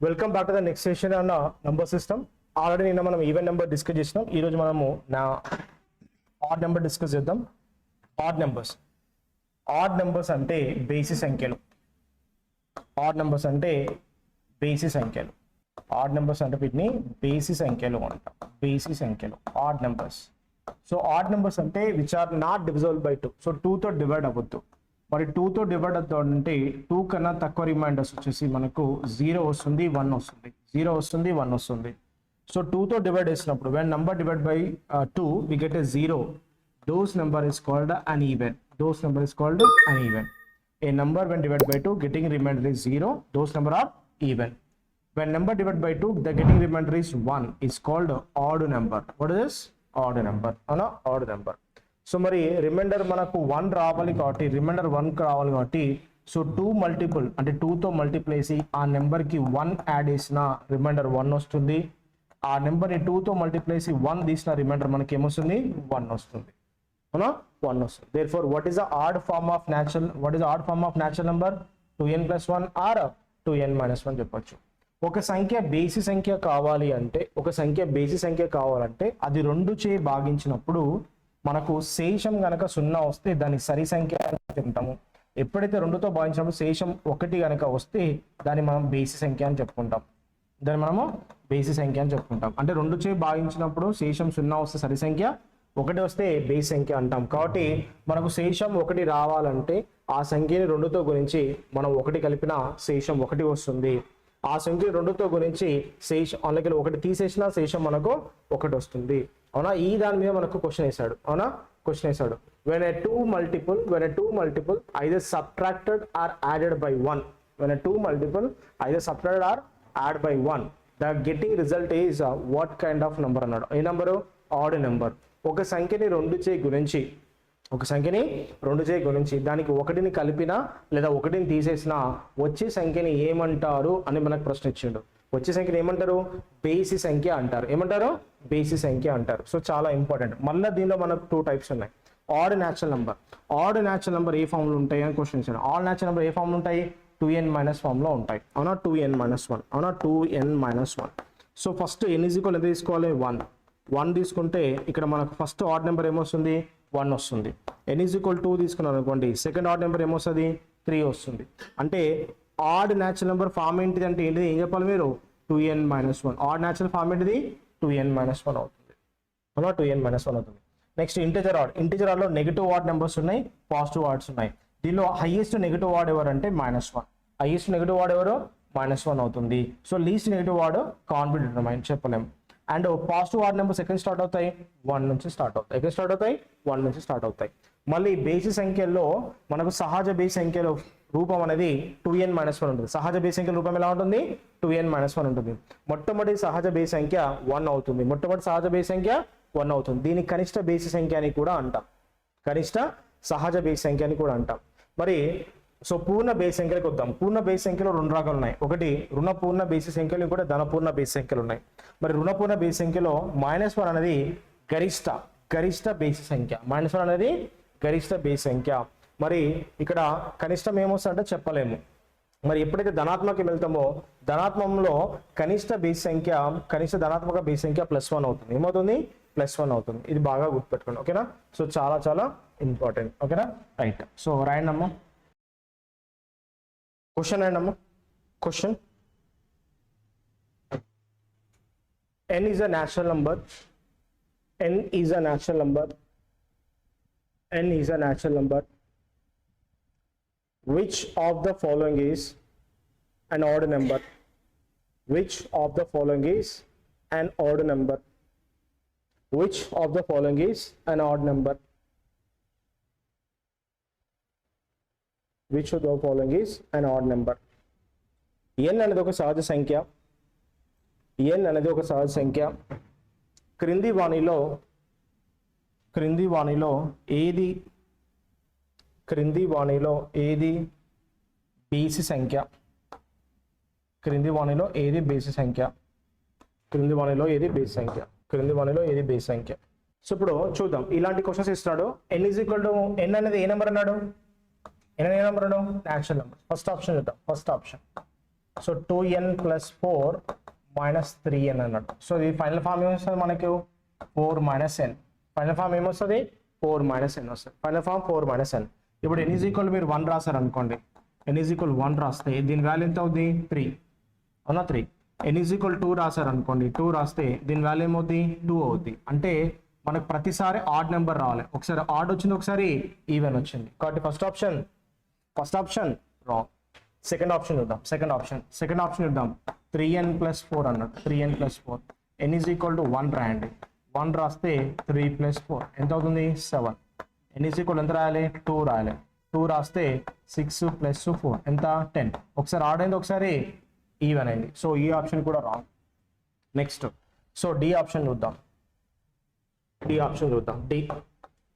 Welcome back to the next session అన్న number system. Already నిన్న మనం ఈవెన్ నెంబర్ డిస్కస్ చేసినాం. ఈరోజు మనము ఆడ్ నెంబర్ డిస్కస్ చేద్దాం. ఆడ్ నెంబర్స్ అంటే బేసి సంఖ్యలు. ఆడ్ నెంబర్స్ అంటే బేసి సంఖ్యలు. ఆడ్ నెంబర్స్ అంటే వీటిని బేసి సంఖ్యలు అంటాం. బేసి సంఖ్యలు odd numbers. So odd numbers అంటే which are not divisible by 2. So 2 తో డివైడ్ అవ్వద్దు. మరి 2 తో డివైడ్ అవుతుంటే 2 కన్నా తక్కువ రిమైండర్స్ వచ్చేసి మనకు 0 వస్తుంది, 1 వస్తుంది, 0 వస్తుంది, 1 వస్తుంది. సో 2 తో డివైడ్ చేసినప్పుడు when number divided by 2 we get a 0. Those number is called an even. Those number is called an even. A number when divided by 2 getting remainder is 0. Those number are even. When number divided by 2 the getting remainder is 1 is called odd number. What is this? Odd number. Odd number. So మరి reminder మనకు 1 రావాలి కాబట్టి reminder 1 రావాలి కాబట్టి so 2 multiple అంటే 2తో multiply చేసి ఆ నెంబర్కి 1 యాడ్ చేసిన రిమైండర్ 1 వస్తుంది. ఆ నెంబర్ని 2తో మల్టిప్లై చేసి 1 తీసిన రిమైండర్ మనకి ఏమొస్తుంది? 1 వస్తుంది. అవునా? 1 వస్తుంది. Therefore what is the odd form of natural number? 2n + 1 or 2n - 1 చెప్పొచ్చు. ఒక సంఖ్య బేసి సంఖ్య కావాలి అంటే అది 2 చే భాగించినప్పుడు మనకు శేషం గనక 0 వస్తే దాన్ని సరి సంఖ్య అని చెప్తాము. ఎప్పుడైతే 2తో భాగించినప్పుడు శేషం 1 గనక వస్తే దాన్ని మనం బేసి సంఖ్య అని చెప్పుకుంటాం. అంటే 2 చే భాగించినప్పుడు శేషం 0 వస్తే సరి సంఖ్య, 1 వస్తే బేసి సంఖ్య అంటాం. కాబట్టి మనకు శేషం 1 రావాలంటే ఆ సంఖ్యని 2తో గురించి మనం 1 కలిపిన శేషం 1 వస్తుంది. ఆ సంఖ్య 2తో గురించి శేషం అందులో 1 తీసేసిన శేషం మనకు 1 వస్తుంది. అవునా? ఈ దాని మీద మనకు క్వశ్చన్ వేసాడు. when a two multiple either subtracted or added by 1. When a two multiple either subtracted or added by 1, the getting result is what kind of number అన్నాడు. ఏ నెంబరు? Odd number. ఒక సంఖ్యని 2 చే గుణించి దానికి 1ని కలిపినా లేదా 1ని తీసేసినా వచ్చే సంఖ్యని ఏమంటారు అని మనకు ప్రశ్న ఇచ్చిండు. వచ్చే సంఖ్యని ఏమంటారు? బేసి సంఖ్య అంటారు. ఏమంటారు? బేసి సంఖ్య అంటారు. సో చాలా ఇంపార్టెంట్. మళ్ళీ దీనిలో మనకు 2 టైప్స్ ఉన్నాయి. ఆడ్ న్యాచురల్ నెంబర్ ఏ ఫామ్ లో ఉంటాయి అని క్వశ్చన్ ఇచ్చాడు. ఆడ్ న్యాచురల్ నెంబర్ ఏ ఫామ్ లో ఉంటాయి? 2n - ఫామ్ లో ఉంటాయి. అవునా? 2n - 1. సో ఫస్ట్ n = ఎంత తీసుకోవాలి? 1 తీసుకుంటే ఇక్కడ మనకు ఫస్ట్ ఆడ్ నెంబర్ ఏమొస్తుంది? 1 వస్తుంది. n = 2 తీసుకున్నాను అనుకోండి, సెకండ్ ఆడ్ నెంబర్ ఏమొస్తుంది? 3 వస్తుంది. అంటే ఆడ్ న్యాచురల్ నెంబర్ ఫామ్ ఏంటిది అంటే ఏంటిది? ఏం చెప్పాలి మీరు? 2n - 1. ఆడ్ న్యాచురల్ ఫామ్ ఏంటిది? 2n - 1 అవుతుంది. అవునా? 2n - 1 అవుతుంది. నెక్స్ట్ ఇంటిజర్ ఆడ్లో నెగిటివ్ ఆడ్ నెంబర్స్ ఉన్నాయి, పాజిటివ్ ఆడ్స్ ఉన్నాయి. దీనిలో హైయెస్ట్ నెగిటివ్ ఆడ్ ఎవరు అంటే -1. హైయెస్ట్ నెగిటివ్ ఆడ్ ఎవరు? -1 అవుతుంది. So least negative odd can be determined, చెప్పలేము. అండ్ పాజిటివ్ ఆడ్ నెంబర్స్ ఎక్కడ స్టార్ట్ అవుతాయి? 1 నుంచి స్టార్ట్ అవుతాయి. మళ్ళీ బేసి సంఖ్యల్లో మనకు సహజ బేసి సంఖ్యలో రూపం అనేది 2n - 1 ఉంటుంది. సహజ బేసి సంఖ్య రూపం ఎలా ఉంటుంది? 2n - 1 ఉంటుంది. మొట్టమొదటి సహజ బేసి సంఖ్య 1 అవుతుంది. దీని కనిష్ట బేసి సంఖ్య అని కూడా అంటాం. కనిష్ట సహజ బేసి సంఖ్య అని కూడా అంటాం. మరి సో పూర్ణ బేసి సంఖ్యలకు వద్దాం. పూర్ణ బేసి సంఖ్యలో 2 రకాలు ఉన్నాయి. ఒకటి రుణపూర్ణ బేసి సంఖ్యలు, ఇంకోటి ధనపూర్ణ బేసి సంఖ్యలు ఉన్నాయి. మరి రుణపూర్ణ బేసి సంఖ్యలో -1 అనేది గరిష్ట బేసి సంఖ్య. -1 అనేది గరిష్ట బేసి సంఖ్య. మరి ఇక్కడ కనిష్టం ఏమొస్తుందంటే చెప్పలేము. మరి ఎప్పుడైతే ధనాత్మకం వెళ్తామో ధనాత్మకంలో కనిష్ట ధనాత్మక బేసి సంఖ్య +1 అవుతుంది. ఏమవుతుంది? +1 అవుతుంది. ఇది బాగా గుర్తుపెట్టుకోండి. ఓకేనా? సో చాలా ఇంపార్టెంట్. ఓకేనా? రైట్. సో రాయండి అమ్మా. Question n is a natural number. Which of the following is an odd number? Which of the following is an odd number? n అనేది ఒక సహజ సంఖ్య. క్రింది వాణిలో ఏది బేసి సంఖ్య? సో ఇప్పుడు చూద్దాం. ఇలాంటి క్వశ్చన్స్ ఇస్తాడు. n అనేది ఏ నెంబర్ అన్నాడు? Natural number. ఫస్ట్ ఆప్షన్ చూద్దాం. So 2n plus 4 minus 3n అన్నట్టు. సో ఇది ఫైనల్ ఫామ్ ఏమొస్తుంది మనకు 4 మైనస్ n. ఫైనల్ ఫామ్ ఏమొస్తుంది 4 మైనస్ n వస్తుంది. Final form 4 minus n. ఇప్పుడు n ఈజ్ ఈక్వల్ మీరు 1 రాశారు అనుకోండి, n ఈజ్ ఈక్వల్ 1 రాస్తే దీని వాల్యూ ఎంత అవుతుంది 3 అవునా 3. n ఈజ్ ఈక్వల్ 2 రాశారు అనుకోండి, 2 రాస్తే దీని వాల్యూ ఏమవుతుంది 2 అవుతుంది. అంటే మనకు ప్రతిసారి ఆడ్ నెంబర్ రావాలి. ఒకసారి ఆడ్ వచ్చింది, ఒకసారి ఈవెన్ వచ్చింది. కాబట్టి first option wrong. Second option చూద్దాం 3n ప్లస్ 4 అన్నట్టు. 3n plus 4 n is equal to 1 రాయండి. 1 రాస్తే 3 ప్లస్ 4 ఎంత అవుతుంది 7. n ఈజ్ ఈక్వల్ ఎంత రాయాలి 2 రాయాలి. 2 రాస్తే 6 ప్లస్ 4 ఎంత 10. ఒకసారి ఆడ్ అయింది, ఒకసారి ఈవెన్ అయింది. సో ఈ ఆప్షన్ కూడా wrong. Next so D option చూద్దాం. డి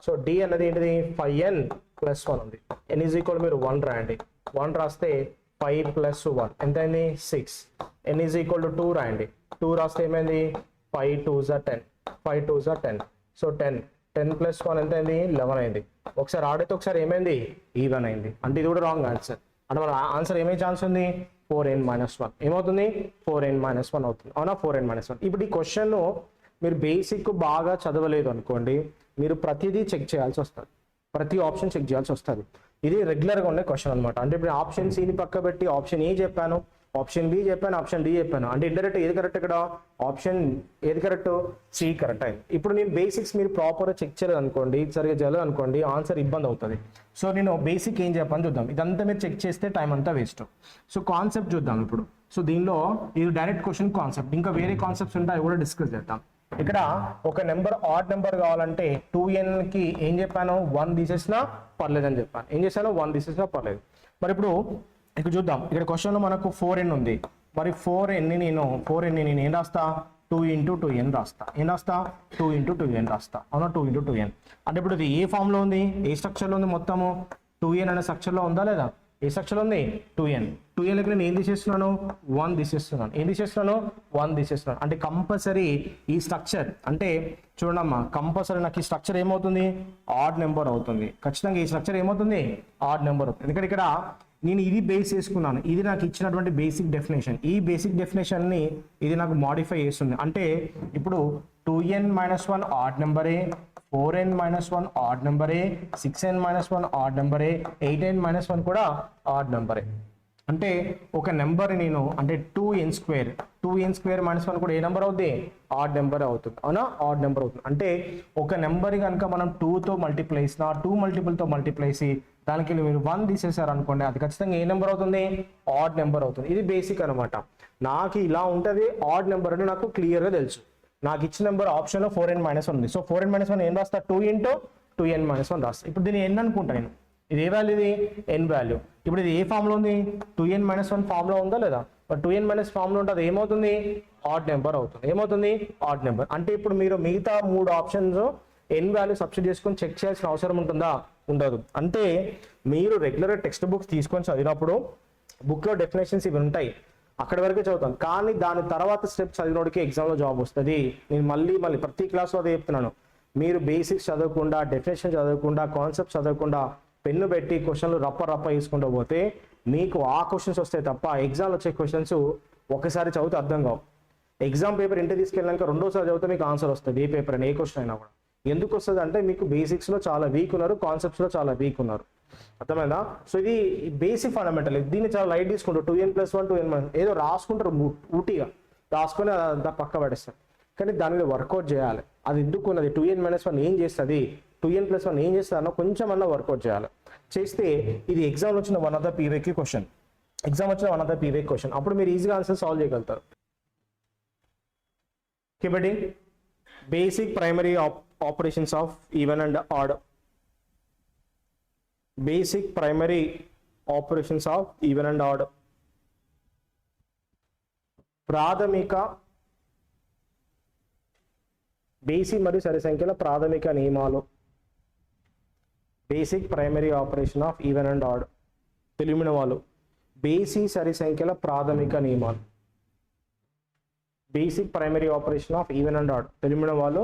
సో డి అన్నది ఏంటిది 5n ప్లస్ 1 ఉంది. n ఈజ్ ఈక్వల్ మీరు 1 రాయండి. 1 రాస్తే 5 ప్లస్ 1 ఎంత అయింది 6. n ఈజ్ ఈక్వల్ టు 2 రాయండి. 2 రాస్తే ఏమైంది 5 2s are 10. 5 2s are 10. So 10 plus 1 ఎంత అయింది 11 అయింది. ఒకసారి ఆడితే ఒకసారి ఏమైంది ఈవెన్ అయింది. అంటే ఇది కూడా రాంగ్ ఆన్సర్. అంటే మన ఆన్సర్ ఏమై ఛాన్స్ ఉంది 4n మైనస్ 1 ఏమవుతుంది 4n మైనస్ 1 అవుతుంది అవునా 4n మైనస్ 1. ఇప్పుడు ఈ క్వశ్చన్ మీరు బేసిక్ బాగా చదవలేదు అనుకోండి, మీరు ప్రతిదీ చెక్ చేయాల్సి వస్తుంది, ప్రతి ఆప్షన్ చెక్ చేయాల్సి వస్తుంది. ఇది రెగ్యులర్గా ఉండే క్వశ్చన్ అనమాట. అంటే ఇప్పుడు ఆప్షన్ సిని పక్క పెట్టి ఆప్షన్ ఏ చెప్పాను, ఆప్షన్ బి చెప్పాను, ఆప్షన్ డి చెప్పాను. అంటే ఇండైరెక్ట్ ఏది కరెక్ట్ ఇక్కడ ఆప్షన్ ఏది కరెక్ట్ సి కరెక్ట్ అయింది. ఇప్పుడు నేను బేసిక్స్ మీరు ప్రాపర్గా చెక్ చేయలేదు అనుకోండి, సరిగ్గా చేయలేదు అనుకోండి, ఆన్సర్ ఇబ్బంది అవుతుంది. సో నేను బేసిక్ ఏం చెప్పని చూద్దాం. ఇదంతా మీరు చెక్ చేస్తే టైం అంతా వేస్ట్. సో కాన్సెప్ట్ చూద్దాం ఇప్పుడు. సో దీనిలో ఇది డైరెక్ట్ క్వశ్చన్ కాన్సెప్ట్, ఇంకా వేరే కాన్సెప్ట్స్ ఉంటాయి, అవి కూడా డిస్కస్ చేద్దాం. ఇక్కడ ఒక నెంబర్ ఆడ్ నెంబర్ కావాలంటే 2n కి ఏం చెప్పాను 1 తీసేసినా పర్లేదు అని చెప్పాను. ఏం చేశాను 1 తీసేసినా పర్లేదు. మరి ఇప్పుడు ఇక్కడ చూద్దాం. ఇక్కడ క్వశ్చన్లో మనకు 4n ఉంది. మరి 4n ని నేను ఏం రాస్తా 2 into 2n రాస్తా. ఏం రాస్తా 2 into 2n రాస్తా అవునా 2 into 2n. అంటే ఇప్పుడు ఇది ఏ ఫామ్లో ఉంది, ఏ స్ట్రక్చర్లో ఉంది, మొత్తము 2n అనే స్ట్రక్చర్లో ఉందా లేదా, ఏ స్ట్రక్చర్లో ఉంది 2n. 2n నేను ఏం తీసేస్తున్నాను 1 తీసేస్తున్నాను. ఏం తీసేస్తున్నాను 1 తీసేస్తున్నాను. అంటే కంపల్సరీ ఈ స్ట్రక్చర్ అంటే చూడమ్మా, కంపల్సరీ నాకు ఈ స్ట్రక్చర్ ఏమవుతుంది ఆడ్ నెంబర్ అవుతుంది. ఖచ్చితంగా ఈ స్ట్రక్చర్ ఏమవుతుంది ఆడ్ నెంబర్ అవుతుంది. ఎందుకంటే ఇక్కడ నేను ఇది బేస్ చేసుకున్నాను, ఇది నాకు ఇచ్చినటువంటి బేసిక్ డెఫినేషన్. ఈ బేసిక్ డెఫినేషన్ని ఇది నాకు మాడిఫై చేస్తుంది. అంటే ఇప్పుడు 2n మైనస్ 1 ఆడ్ నెంబరే, 4n మైనస్ 1 ఆడ్ నెంబరే, 6n మైనస్ 1 ఆడ్ నెంబరే, 8n మైనస్ 1 కూడా ఆడ్ నెంబరే. అంటే ఒక నెంబర్ నేను అంటే 2n స్క్వేర్ మైనస్ 1 కూడా ఏ నెంబర్ అవుతుంది ఆడ్ నెంబర్ అవుతుంది అవునా ఆడ్ నెంబర్ అవుతుంది. అంటే ఒక నెంబర్ కనుక మనం 2తో మల్టిప్లై చేసిన 2 మల్టిపుల్తో మల్టిప్లై చేసి దానికి మీరు 1 తీసేసారు అనుకోండి, అది ఖచ్చితంగా ఏ నెంబర్ అవుతుంది ఆడ్ నెంబర్ అవుతుంది. ఇది బేసిక్ అనమాట. నాకు ఇలా ఉంటుంది ఆడ్ నెంబర్ అని నాకు క్లియర్గా తెలుసు. నాకు ఇచ్చిన నెంబర్ ఆప్షన్లో 4n మైనస్ 1 ఉంది. సో 4n మైనస్ 1 ఏం రాస్తా 2 into 2n మైనస్ 1 రాస్తా. ఇప్పుడు దీన్ని n అనుకుంటా నేను. ఇది ఏ వాల్యూ, ఇది n వాల్యూ. ఇప్పుడు ఇది ఏ ఫామ్లో ఉంది 2n మైనస్ 1 ఫామ్లో ఉందా లేదా, బట్ 2n మైనస్ ఫామ్లో ఉంటుంది, ఏమవుతుంది ఆడ్ నెంబర్ అవుతుంది. ఏమవుతుంది ఆడ్ నెంబర్. అంటే ఇప్పుడు మీరు మిగతా 3 ఆప్షన్స్ n వాల్యూ సబ్స్టిట్యూట్ చేసుకొని చెక్ చేయాల్సిన అవసరం ఉంటుందా, ఉండదు. అంటే మీరు రెగ్యులర్గా టెక్స్ట్ బుక్స్ తీసుకొని చదివినప్పుడు బుక్లో డెఫినేషన్స్ ఇవి ఉంటాయి, అక్కడి వరకే చదువుతాను. కానీ దాని తర్వాత స్టెప్ చదివినోడికి ఎగ్జామ్లో జాబ్ వస్తుంది. నేను మళ్ళీ ప్రతి క్లాస్లో అదే చెప్తున్నాను. మీరు బేసిక్స్ చదవకుండా, డెఫినేషన్ చదవకుండా, కాన్సెప్ట్ చదవకుండా పెన్ను పెట్టి క్వశ్చన్లు రప్ప వేసుకుంటూ పోతే మీకు ఆ క్వశ్చన్స్ వస్తాయి తప్ప ఎగ్జామ్లో వచ్చే క్వశ్చన్స్ ఒకసారి చదివితే అర్థం కావు. ఎగ్జామ్ పేపర్ ఇంటికి తీసుకెళ్ళాక రెండోసారి చదివితే మీకు ఆన్సర్ వస్తుంది, ఏ పేపర్ అయినా ఏ క్వశ్చన్ అయినా కూడా. ఎందుకు వస్తుంది అంటే మీకు బేసిక్స్లో చాలా వీక్ ఉన్నారు, కాన్సెప్ట్స్లో చాలా వీక్ ఉన్నారు. అర్థమైందా. సో ఇది బేసిక్ ఫండమెంటల్. దీన్ని చాలా లైట్ తీసుకుంటారు. 2n ప్లస్ 1 2n మైనస్ ఏదో రాసుకుంటారు, ఊటీగా రాసుకొని అది పక్క పడేస్తారు. కానీ దాని మీద వర్కౌట్ చేయాలి. అది ఎందుకు ఉన్నది 2n మైనస్ 1 ఏం చేస్తుంది, 2n ప్లస్ 1 ఏం చేస్తుంది అన్న కొంచెం అన్న వర్కౌట్ చేయాలి. చేస్తే ఇది ఎగ్జామ్లో వచ్చిన one of the PYQ question, అప్పుడు మీరు ఈజీగా ఆన్సర్ సాల్వ్ చేయగలుగుతారు. కాబట్టి basic primary operations of even and odd. Basic primary operations of even and odd. ప్రాథమిక బేసి మరియు సరి సంఖ్యల ప్రాథమిక నియమాలు. Basic primary operation of even and odd. తెలివిన వాళ్ళు బేసి సరి సంఖ్యల ప్రాథమిక నియమాలు. Basic primary operation of even and odd. తెలివిన వాళ్ళు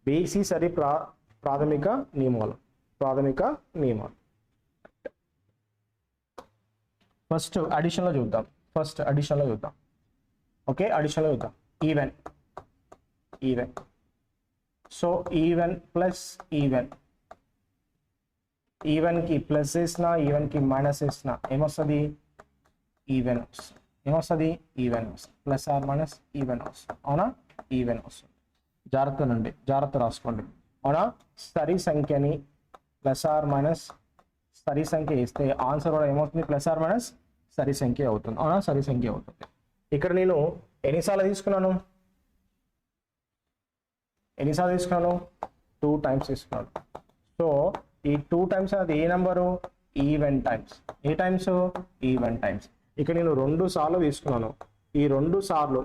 బేసి సరి ప్రాథమిక నియమాలు. ఫస్ట్ అడిషన్లో చూద్దాం. ఫస్ట్ అడిషన్లో చూద్దాం. ఓకే, అడిషన్లో చూద్దాం. ఈవెన్ సో ఈవెన్ ప్లస్ ఈవెన్కి ప్లస్ వేసిన ఈవెన్కి మైనస్ వేసిన ఏమొస్తుంది? ఈవెన్ వస్తుంది. ఏమొస్తుంది? ఈవెన్ వస్తుంది. ప్లస్ ఆర్ మైనస్ ఈవెన్ వస్తుంది. అవునా? ఈవెన్ వస్తుంది. జాగ్రత్త రాసుకోండి. అవునా? సరి సంఖ్యని ప్లస్ ఆర్ మైనస్ సరి సంఖ్య ఇస్తే ఆన్సర్ కూడా ఏమవుతుంది? ప్లస్ ఆర్ మైనస్ సరి సంఖ్య అవుతుంది. అవునా? సరి సంఖ్య అవుతుంది. ఇక్కడ నేను ఎన్నిసార్లు తీసుకున్నాను? 2 టైమ్స్ తీసుకున్నాను. సో ఈ 2 టైమ్స్ అది ఏ నెంబరు? Even times. ఏ టైమ్స్? Even times. ఇక్కడ నేను 2 సార్లు తీసుకున్నాను. ఈ 2 సార్లు,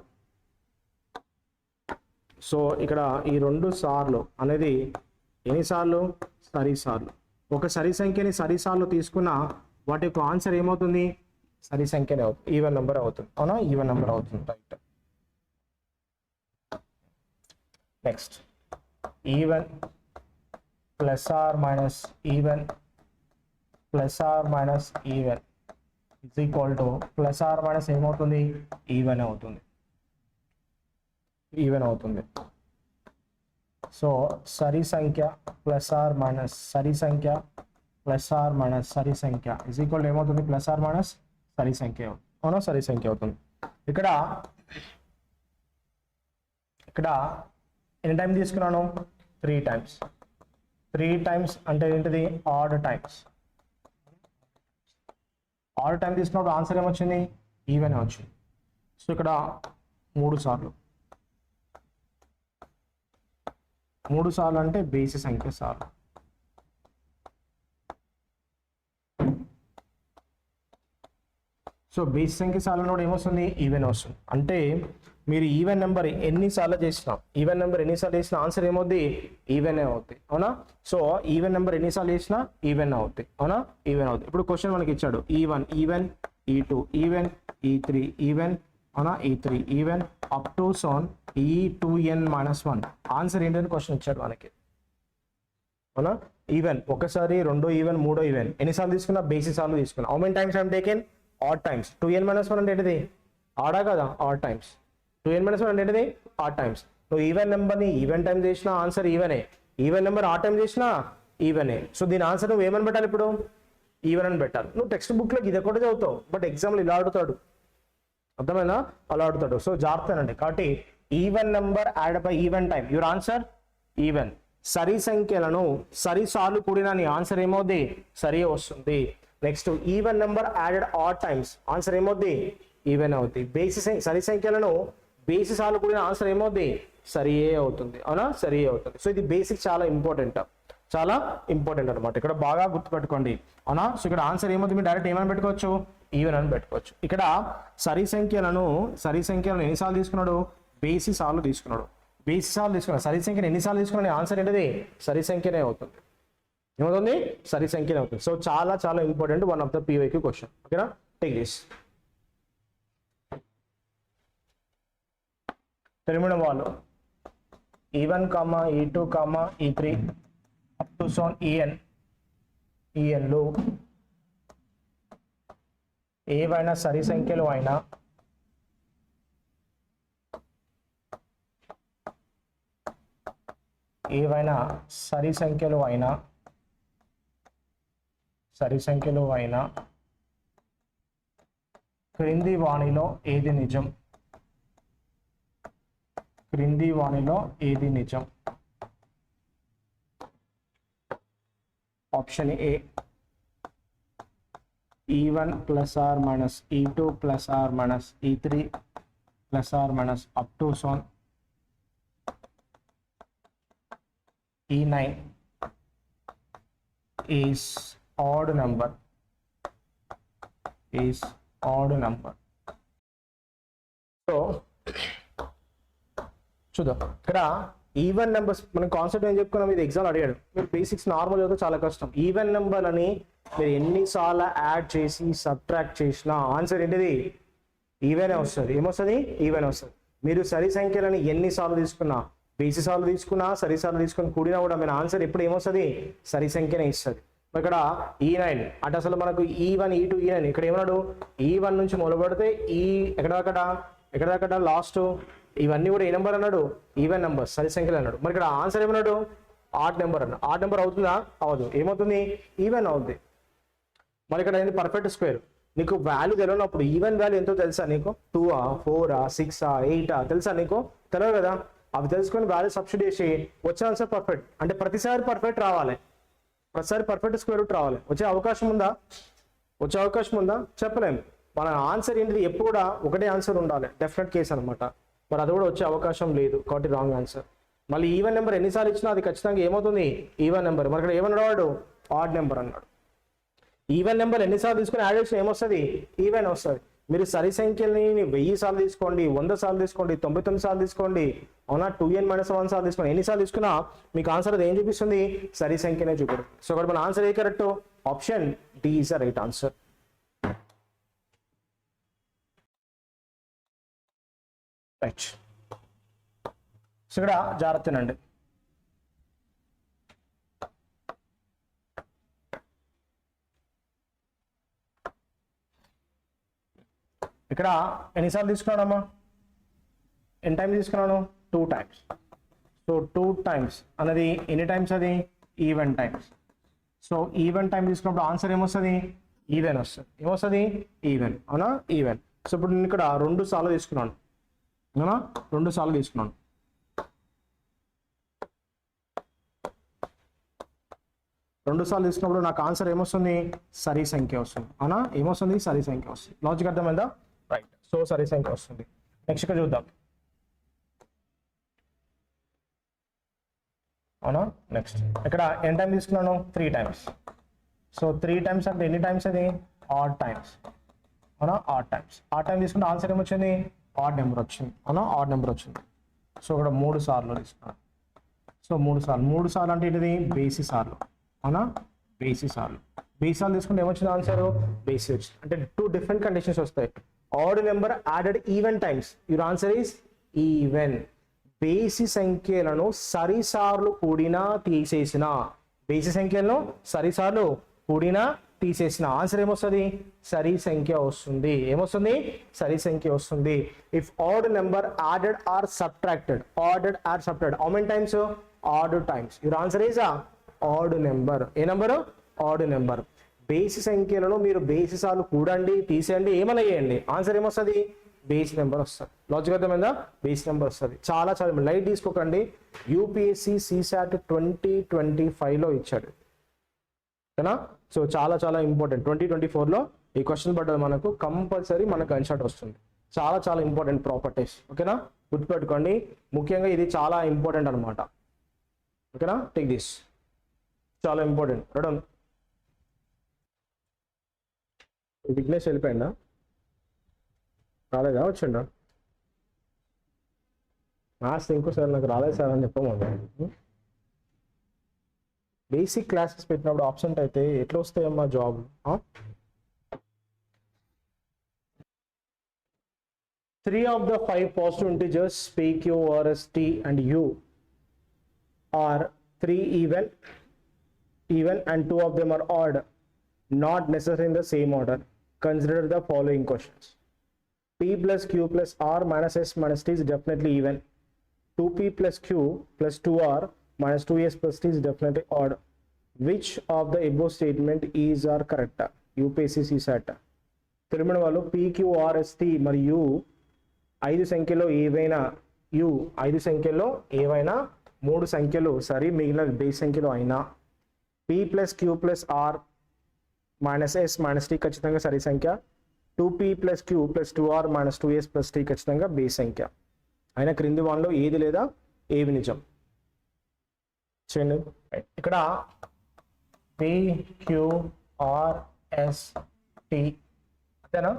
సో ఇక్కడ ఈ 2 సార్లు అనేది ఎన్నిసార్లు? సరిసార్లు. ఒక సరి సంఖ్యని సరిసార్లు తీసుకున్న వాటి యొక్క ఆన్సర్ ఏమవుతుంది? సరి సంఖ్యనే అవుతుంది, ఈవెన్ నెంబర్ అవుతుంది. అవునా? ఈవెన్ నెంబర్ అవుతుంది. Right. Next even plus or minus even plus or minus even is equal to plus or minus ఏమవుతుంది? ఈవెన్ అవుతుంది. సో సరి సంఖ్య ప్లస్ ఆర్ మైనస్ సరి సంఖ్య ప్లస్ ఆర్ మైనస్ సరి సంఖ్య ఇజ్ ఈక్వల్ టు ఏమవుతుంది? ప్లస్ ఆర్ మైనస్ సరి సంఖ్య. అవునా? సరి సంఖ్య అవుతుంది. ఇక్కడ ఎన్ని టైం తీసుకున్నాను? 3 టైమ్స్. 3 టైమ్స్ అంటే ఏంటిది? Odd times. ఆడ్ టైం తీసుకున్నప్పుడు ఆన్సర్ ఏమొచ్చింది? ఈవెన్ వచ్చింది. సో ఇక్కడ 3 సార్లు. 3 సార్లు అంటే బేసి సంఖ్య సార్లు. సో బేసి సంఖ్య సార్లు కూడా ఏమొస్తుంది? ఈవెన్ వస్తుంది. అంటే మీరు ఈవెన్ నెంబర్ ఎన్నిసార్లు చేసినా ఆన్సర్ ఏమవుద్ది? ఈవెన్ అవుద్ది. అవునా? సో ఈవెన్ నెంబర్ ఎన్నిసార్లు చేసినా ఈవెన్ అవుద్ది. అవునా? ఈవెన్ అవుద్ది. ఇప్పుడు క్వశ్చన్ మనకి ఇచ్చాడు. E1 even, E2 even, E3 even, అవునా? E3 even up to so on E2n-1. Answer ఏంటని క్వశ్చన్ ఇచ్చాడు మనకి. అవునా? ఈవెన్ ఒకసారి, 2 ఈవెన్, 3 ఈవెన్ ఎన్నిసార్లు తీసుకున్నా? బేసి సార్లు తీసుకున్నా. How many times I'm taken? Odd times. 2n-1 అంటే ఏంటిది? ఆడా కదా? Add times. 2n-1 అంటే ఏంటిది? Odd times. నువ్వు ఈవెన్ నెంబర్ని ఈవెన్ టైం చేసినా ఆన్సర్ ఈవెనే. ఈవెన్ నెంబర్ ఆడ్ టైం చేసినా ఈవెనే. సో దీని ఆన్సర్ నువ్వు ఏమని పెట్టాలి? ఇప్పుడు ఈవెన్ అని పెట్టాలి. నువ్వు టెక్స్ట్ బుక్లో ఇది ఒకటి చదువుతావు, బట్ ఎగ్జామ్లో ఇలా అడుగుతాడు. అర్థమైనా? అలా అడుగుతాడు. సో జాగ్రత్తనండి. కాబట్టి even number add by even time, your answer even. సరి సంఖ్యలను సరి సార్లు కూడిన నీ ఆన్సర్ ఏమవుద్ది? సరి వస్తుంది. Next even number added odd times, answer ఏమవుద్ది? ఈవెన్ అవుద్ది. సరి సంఖ్యలను బేసి సార్లు కూడిన ఆన్సర్ ఏమవుద్ది? సరియే అవుతుంది. అవునా? సరియే అవుతుంది. సో ఇది బేసిక్, చాలా ఇంపార్టెంట్ అనమాట. ఇక్కడ బాగా గుర్తుపెట్టుకోండి. అవునా? సో ఇక్కడ ఆన్సర్ ఏమవుతుంది? మీరు డైరెక్ట్ ఏమని పెట్టుకోవచ్చు? ఈవెన్ అని పెట్టుకోవచ్చు. ఇక్కడ సరి సంఖ్యలను ఎన్నిసార్లు తీసుకున్నాడు? బేసి సార్లు తీసుకున్నాడు. సరి సంఖ్యను ఎన్నిసార్లు తీసుకున్నాడు? ఆన్సర్ ఏంటిది? సరి సంఖ్యనే అవుతుంది. ఏమవుతుంది? సరి సంఖ్యనే అవుతుంది. సో చాలా చాలా important, one of the PYQ question. ఓకేనా? Take this. టెర్మినల్ వాళ్ళు E1, E2, E3 up to సోన్ ENలు ఏవైనా సరి సంఖ్యలు అయినా క్రింది వాణిలో ఏది నిజం? Option A E1 plus or minus E2 plus or minus E3 plus or minus up to so on E9 is odd number. So చూద్దాం. ఇక్కడ ఈవెన్ నెంబర్స్ మనం కాన్సెప్ట్ ఏం చెప్పుకున్నాం? ఇది ఎగ్జామ్ అడిగాడు. మీరు బేసిక్స్ నార్మల్ చదివితే చాలా కష్టం. ఈవెన్ నెంబర్లని మీరు ఎన్నిసార్లు యాడ్ చేసి సబ్ట్రాక్ట్ చేసినా ఆన్సర్ ఏంటిది? ఈవెనే వస్తుంది. ఏమొస్తుంది? ఈవెన్ వస్తుంది. మీరు సరి సంఖ్యలని ఎన్నిసార్లు తీసుకున్నా, బేసి సార్లు తీసుకున్నా, సరి సార్లు తీసుకుని కూడినా కూడా మన ఆన్సర్ ఎప్పుడు ఏమొస్తుంది? సరి సంఖ్యనే ఇస్తుంది. ఇక్కడ E9 అంటే అసలు మనకు E1 E2 E9 ఇక్కడ ఏమన్నాడు E1 నుంచి మొదలు పెడితే ఎక్కడ లాస్ట్ ఇవన్నీ కూడా ఏ నెంబర్ అన్నాడు ఈవెన్ నెంబర్ సరి సంఖ్యలు అన్నాడు. మరి ఇక్కడ ఆన్సర్ ఏమన్నాడు ఆడ్ నెంబర్ అన్నాడు. ఆడ్ నెంబర్ అవుతుందా అవదు ఏమవుతుంది ఈవెన్ అవుతుంది. మరి ఇక్కడ ఏంది పర్ఫెక్ట్ స్క్వేర్ నీకు వాల్యూ తెలియనప్పుడు ఈవెన్ వాల్యూ ఎంతో తెలుసా నీకు 2ఆ 4ఆ 6ఆ 8ఆ తెలుసా నీకు తెలియదు కదా. అవి తెలుసుకొని వాల్యూ సబ్స్టిట్యూట్ చేసి వచ్చే ఆన్సర్ పర్ఫెక్ట్ అంటే ప్రతిసారి పర్ఫెక్ట్ రావాలి, ప్రతిసారి పర్ఫెక్ట్ స్క్వేర్ రూట్ రావాలి. వచ్చే అవకాశం ఉందా చెప్పలేము. మన ఆన్సర్ ఏంటిది ఎప్పుడు కూడా ఒకటే ఆన్సర్ ఉండాలి డెఫినెట్ కేసు అనమాట. మరి అది కూడా వచ్చే అవకాశం లేదు కాబట్టి రాంగ్ ఆన్సర్. మళ్ళీ ఈవెన్ నెంబర్ ఎన్నిసార్లు ఇచ్చినా అది ఖచ్చితంగా ఏమవుతుంది ఈవెన్ నెంబర్. మరి ఇక్కడ ఏమన్నాడు వాడు ఆడ్ నెంబర్ అన్నాడు. ఈవెన్ నెంబర్ ఎన్నిసార్లు తీసుకుని యాడ్ చేసిన ఏమొస్తుంది ఈవెన్ వస్తుంది. మీరు సరి సంఖ్యల్ని 1000 సార్లు తీసుకోండి 100 సార్లు తీసుకోండి 99 సార్లు తీసుకోండి అవునా 2n - 1 సార్లు తీసుకోండి ఎన్నిసార్లు తీసుకున్నా మీకు ఆన్సర్ అది ఏం చూపిస్తుంది సరి సంఖ్యనే చూపడు. సో ఇక్కడ మన ఆన్సర్ ఏ correct option D is the right answer. Right. So ఇక్కడ జాగ్రత్తనండి ఇక్కడ ఎన్నిసార్లు తీసుకున్నాడమ్మా ఎన్ని టైమ్స్ తీసుకున్నాను 2 టైమ్స్. సో 2 టైమ్స్ అనేది ఎన్ని టైమ్స్ అది even times. So even time తీసుకున్నప్పుడు ఆన్సర్ ఏమొస్తుంది ఈవెన్ వస్తుంది. ఏమొస్తుంది ఈవెన్ అవునా ఈవెన్. సో ఇప్పుడు నేను ఇక్కడ 2 సార్లు తీసుకున్నాను అవునా 2 సార్లు తీసుకున్నాను. తీసుకున్నప్పుడు నాకు ఆన్సర్ ఏమొస్తుంది సరి సంఖ్య వస్తుంది అవునా ఏమొస్తుంది సరి సంఖ్య వస్తుంది. లాజిక్ అర్థమైందా రైట్. సో సరి సంఖ్య వస్తుంది. నెక్స్ట్ ఇక్కడ చూద్దాం అవునా. నెక్స్ట్ ఇక్కడ ఎన్ని టైం తీసుకున్నాను 3 టైమ్స్. సో 3 టైమ్స్ అంటే ఎన్ని టైమ్స్ అది ఆడ్ టైమ్స్ అవునా ఆడ్ టైమ్స్. ఆడ్ టైం తీసుకుంటే ఆన్సర్ ఏమొచ్చింది ఆడ్ నెంబర్ వచ్చింది అవునా ఆడ్ నెంబర్ వచ్చింది. సో ఇక్కడ 3 సార్లు తీసుకున్నాను. సో 3 సార్లు అంటే ఏంటిది బేసి సార్లు అవునా బేసి సార్లు తీసుకుంటే ఏమొచ్చింది ఆన్సర్ బేసి వచ్చింది. అంటే 2 డిఫరెంట్ కండిషన్స్ వస్తాయి. Add number added even times your answer is even. బేసి సంఖ్యలను సరిసార్లు కూడినా తీసేసిన బేసి సంఖ్యలను సరిసార్లు కూడినా తీసేసిన ఆన్సర్ ఏమొస్తుంది సరి సంఖ్య వస్తుంది. ఏమొస్తుంది సరి సంఖ్య వస్తుంది. If odd number added or subtracted how many times odd times your answer is odd number. ఏ నెంబరు ఆడ్ నెంబర్. బేసి సంఖ్యలను మీరు బేసి సార్లు కూడండి తీసేయండి ఏమైనా చేయండి ఆన్సర్ ఏమొస్తుంది బేస్ నెంబర్ వస్తుంది. లాజిక్ అర్థమైందా బేస్ నెంబర్ వస్తుంది. చాలా లైట్ తీసుకోకండి. యూపీఎస్సి CSAT 2025లో ఇచ్చాడు ఓకేనా. సో చాలా ఇంపార్టెంట్ 2024లో ఈ క్వశ్చన్ పడ్డది మనకు కంపల్సరీ మనకు గన్షాట్ వస్తుంది. చాలా ఇంపార్టెంట్ ప్రాపర్టీస్ ఓకేనా గుర్తుపెట్టుకోండి. ముఖ్యంగా ఇది చాలా ఇంపార్టెంట్ అనమాట ఓకేనా. టేక్ దిస్ చాలా ఇంపార్టెంట్. రెడీ విఘ్నేష్ వెళ్ళిపోయిందా రాలేదా వచ్చిండా మ్యాథ్స్ ఇంకోసారి నాకు రాలేదు సార్ అని చెప్పమన్నా. బేసిక్ క్లాసెస్ పెట్టినప్పుడు ఆబ్సెంట్ అయితే ఎట్లా వస్తాయమ్మా job. 3 of the 5 positive integers p, q, r, s, t and u are 3 even and 2 of them are odd, not necessarily in the same order. Consider the following questions. P plus q plus r minus s minus t is definitely even. 2p plus q plus 2r minus 2s plus t is definitely odd. Which of the above statement is or correct? UPSC CSAT. తెలియని వాళ్ళు p, q, r, s, t మరియు 5 సంఖ్యలో ఏవైనా 3 సంఖ్యలు సరి మిగిలిన base సంఖ్యలో అయినా p plus q plus r minus s minus t ఖచ్చితంగా సరి సంఖ్య. 2p plus q plus 2r minus 2s plus t ఖచ్చితంగా బేస్ సంఖ్య. అయినా క్రింది వాళ్ళలో ఏది లేదా ఏవి నిజం చేయండి. ఇక్కడ p, q, r, s, t అంతేనా.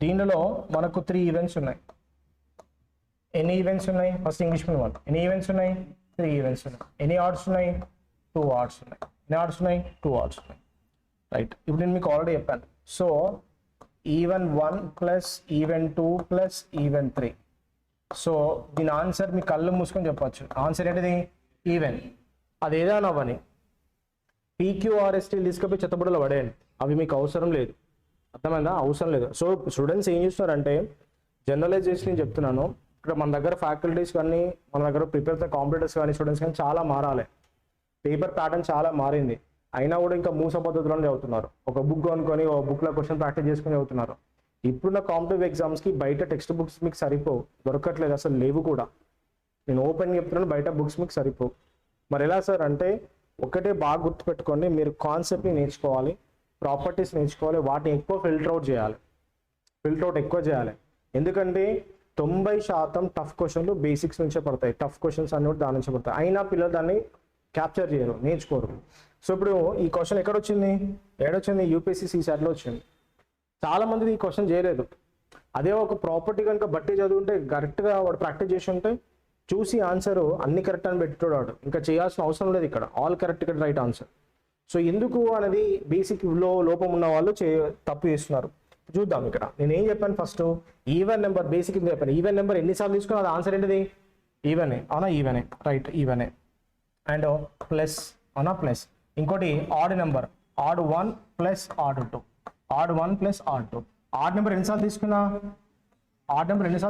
దీనిలో మనకు 3 ఈవెంట్స్ ఉన్నాయి. ఎన్ని ఈవెంట్స్ ఉన్నాయి ఫస్ట్ ఇంగ్లీష్ మీడియం వాళ్ళు ఎన్ని ఈవెంట్స్ ఉన్నాయి 3 ఈవెంట్స్ ఉన్నాయి. ఎన్ని ఆర్డ్స్ ఉన్నాయి 2 ఆర్డ్స్ ఉన్నాయి. ఎన్ని ఆర్డ్స్ ఉన్నాయి 2 ఆర్డ్స్ ఉన్నాయి రైట్. ఇప్పుడు నేను మీకు ఆల్రెడీ చెప్పాను. So even 1 plus even 2 plus even 3. So దీని ఆన్సర్ మీ కళ్ళు మూసుకొని చెప్పచ్చు. ఆన్సర్ ఏంటిది ఈవెన్. అది ఏదైనా అవ్వని PQRST తీసుకుపోయి చెత్తబుడలో పడేయండి, అవి మీకు అవసరం లేదు. అర్థమైందా? అవసరం లేదు. సో స్టూడెంట్స్ ఏం చేస్తున్నారంటే జనరలైజేషన్ నేను చెప్తున్నాను, ఇక్కడ మన దగ్గర ఫ్యాకల్టీస్ కానీ మన దగ్గర ప్రిపేర్ కాంపిటేటర్స్ కానీ స్టూడెంట్స్ కానీ చాలా మారాలి. పేపర్ ప్యాటర్న్ చాలా మారింది, అయినా కూడా ఇంకా మూస పద్ధతిలోనే చదువుతున్నారు. ఒక బుక్ కొనుక్కొని ఒక బుక్లో క్వశ్చన్ ప్రాక్టీస్ చేసుకుని చదువుతున్నారు. ఇప్పుడున్న కాంపిటేటివ్ ఎగ్జామ్స్కి బయట టెక్స్ట్ బుక్స్ మీకు సరిపోవు, దొరకట్లేదు, అసలు లేవు కూడా. నేను ఓపెన్ చెప్తున్నాను, బయట బుక్స్ మీకు సరిపోవు. మరి ఎలా సార్ అంటే ఒకటే బాగా గుర్తుపెట్టుకోండి, మీరు కాన్సెప్ట్ని నేర్చుకోవాలి, ప్రాపర్టీస్ నేర్చుకోవాలి, వాటిని ఎక్కువ ఫిల్టర్ అవుట్ ఎక్కువ చేయాలి. ఎందుకంటే 90% టఫ్ క్వశ్చన్లు బేసిక్స్ నుంచే పడతాయి, టఫ్ క్వశ్చన్స్ అన్ని కూడా దాని నుంచే పడతాయి. అయినా పిల్లలు దాన్ని క్యాప్చర్ చేయరు, నేర్చుకోరు. సో ఇప్పుడు ఈ క్వశ్చన్ ఎక్కడొచ్చింది, ఏడొచ్చింది? UPSC CSATలో వచ్చింది. చాలామంది ఈ క్వశ్చన్ చేయలేదు. అదే ఒక ప్రాపర్టీ కనుక బట్టి చదువుంటే కరెక్ట్గా వాడు ప్రాక్టీస్ చేసి ఉంటే చూసి ఆన్సర్ అన్ని కరెక్ట్ అని పెట్టుకోడు, ఇంకా చేయాల్సిన అవసరం లేదు. ఇక్కడ ఆల్ కరెక్ట్, ఇక్కడ రైట్ ఆన్సర్. సో ఎందుకు అనేది బేసిక్లో లోపం ఉన్న వాళ్ళు తప్పు చేస్తున్నారు. చూద్దాం. ఇక్కడ నేను ఏం చెప్పాను, ఫస్ట్ ఈవెన్ నెంబర్ బేసిక్ చెప్పాను. ఈవెన్ నెంబర్ ఎన్నిసార్లు తీసుకున్నా అది ఆన్సర్ ఏంటిది? ఈవెనే. అవునా? ఈవెనే, రైట్, ఈవెనే. అండ్ ప్లస్, అవునా? ప్లస్. ఇంకోటి odd number, odd 1 plus odd 2, odd 1 plus odd 2. Odd number ఎన్నిసార్లు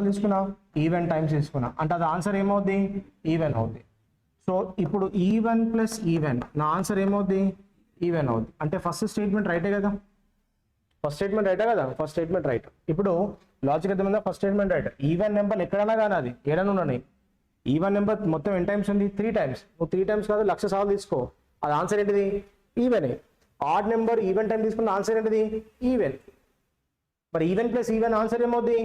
తీసుకున్నా? ఈవెన్ టైమ్స్ తీసుకున్నా అంటే అది ఆన్సర్ ఏమవుద్ది? ఈవెన్ అవుద్ది. సో ఇప్పుడు ఈవెన్ ప్లస్ ఈవెన్, నా ఆన్సర్ ఏమవుద్ది? ఈవెన్ అవుద్ది. అంటే ఫస్ట్ స్టేట్మెంట్ రైటే కదా? First statement right. ఇప్పుడు లాజిక్ అర్థమైందా? First statement right. Even number ఎక్కడైనా కానీ అది ఏడైనా ఉన్నాయి. ఈవెన్ నెంబర్ మొత్తం ఎన్ని టైమ్స్ ఉంది? 3 టైమ్స్. నువ్వు 3 టైమ్స్ కాదు 1,00,000 సార్లు తీసుకో, అది ఆన్సర్ ఏంటిది? ఈవెనే. ఆడ్ నెంబర్ ఈవెన్ టైం తీసుకున్న ఆన్సర్ ఏంటిది? ఈవెన్. మరి ఈవెన్ ప్లస్ ఈవెన్ ఆన్సర్ ఏమవుద్ది?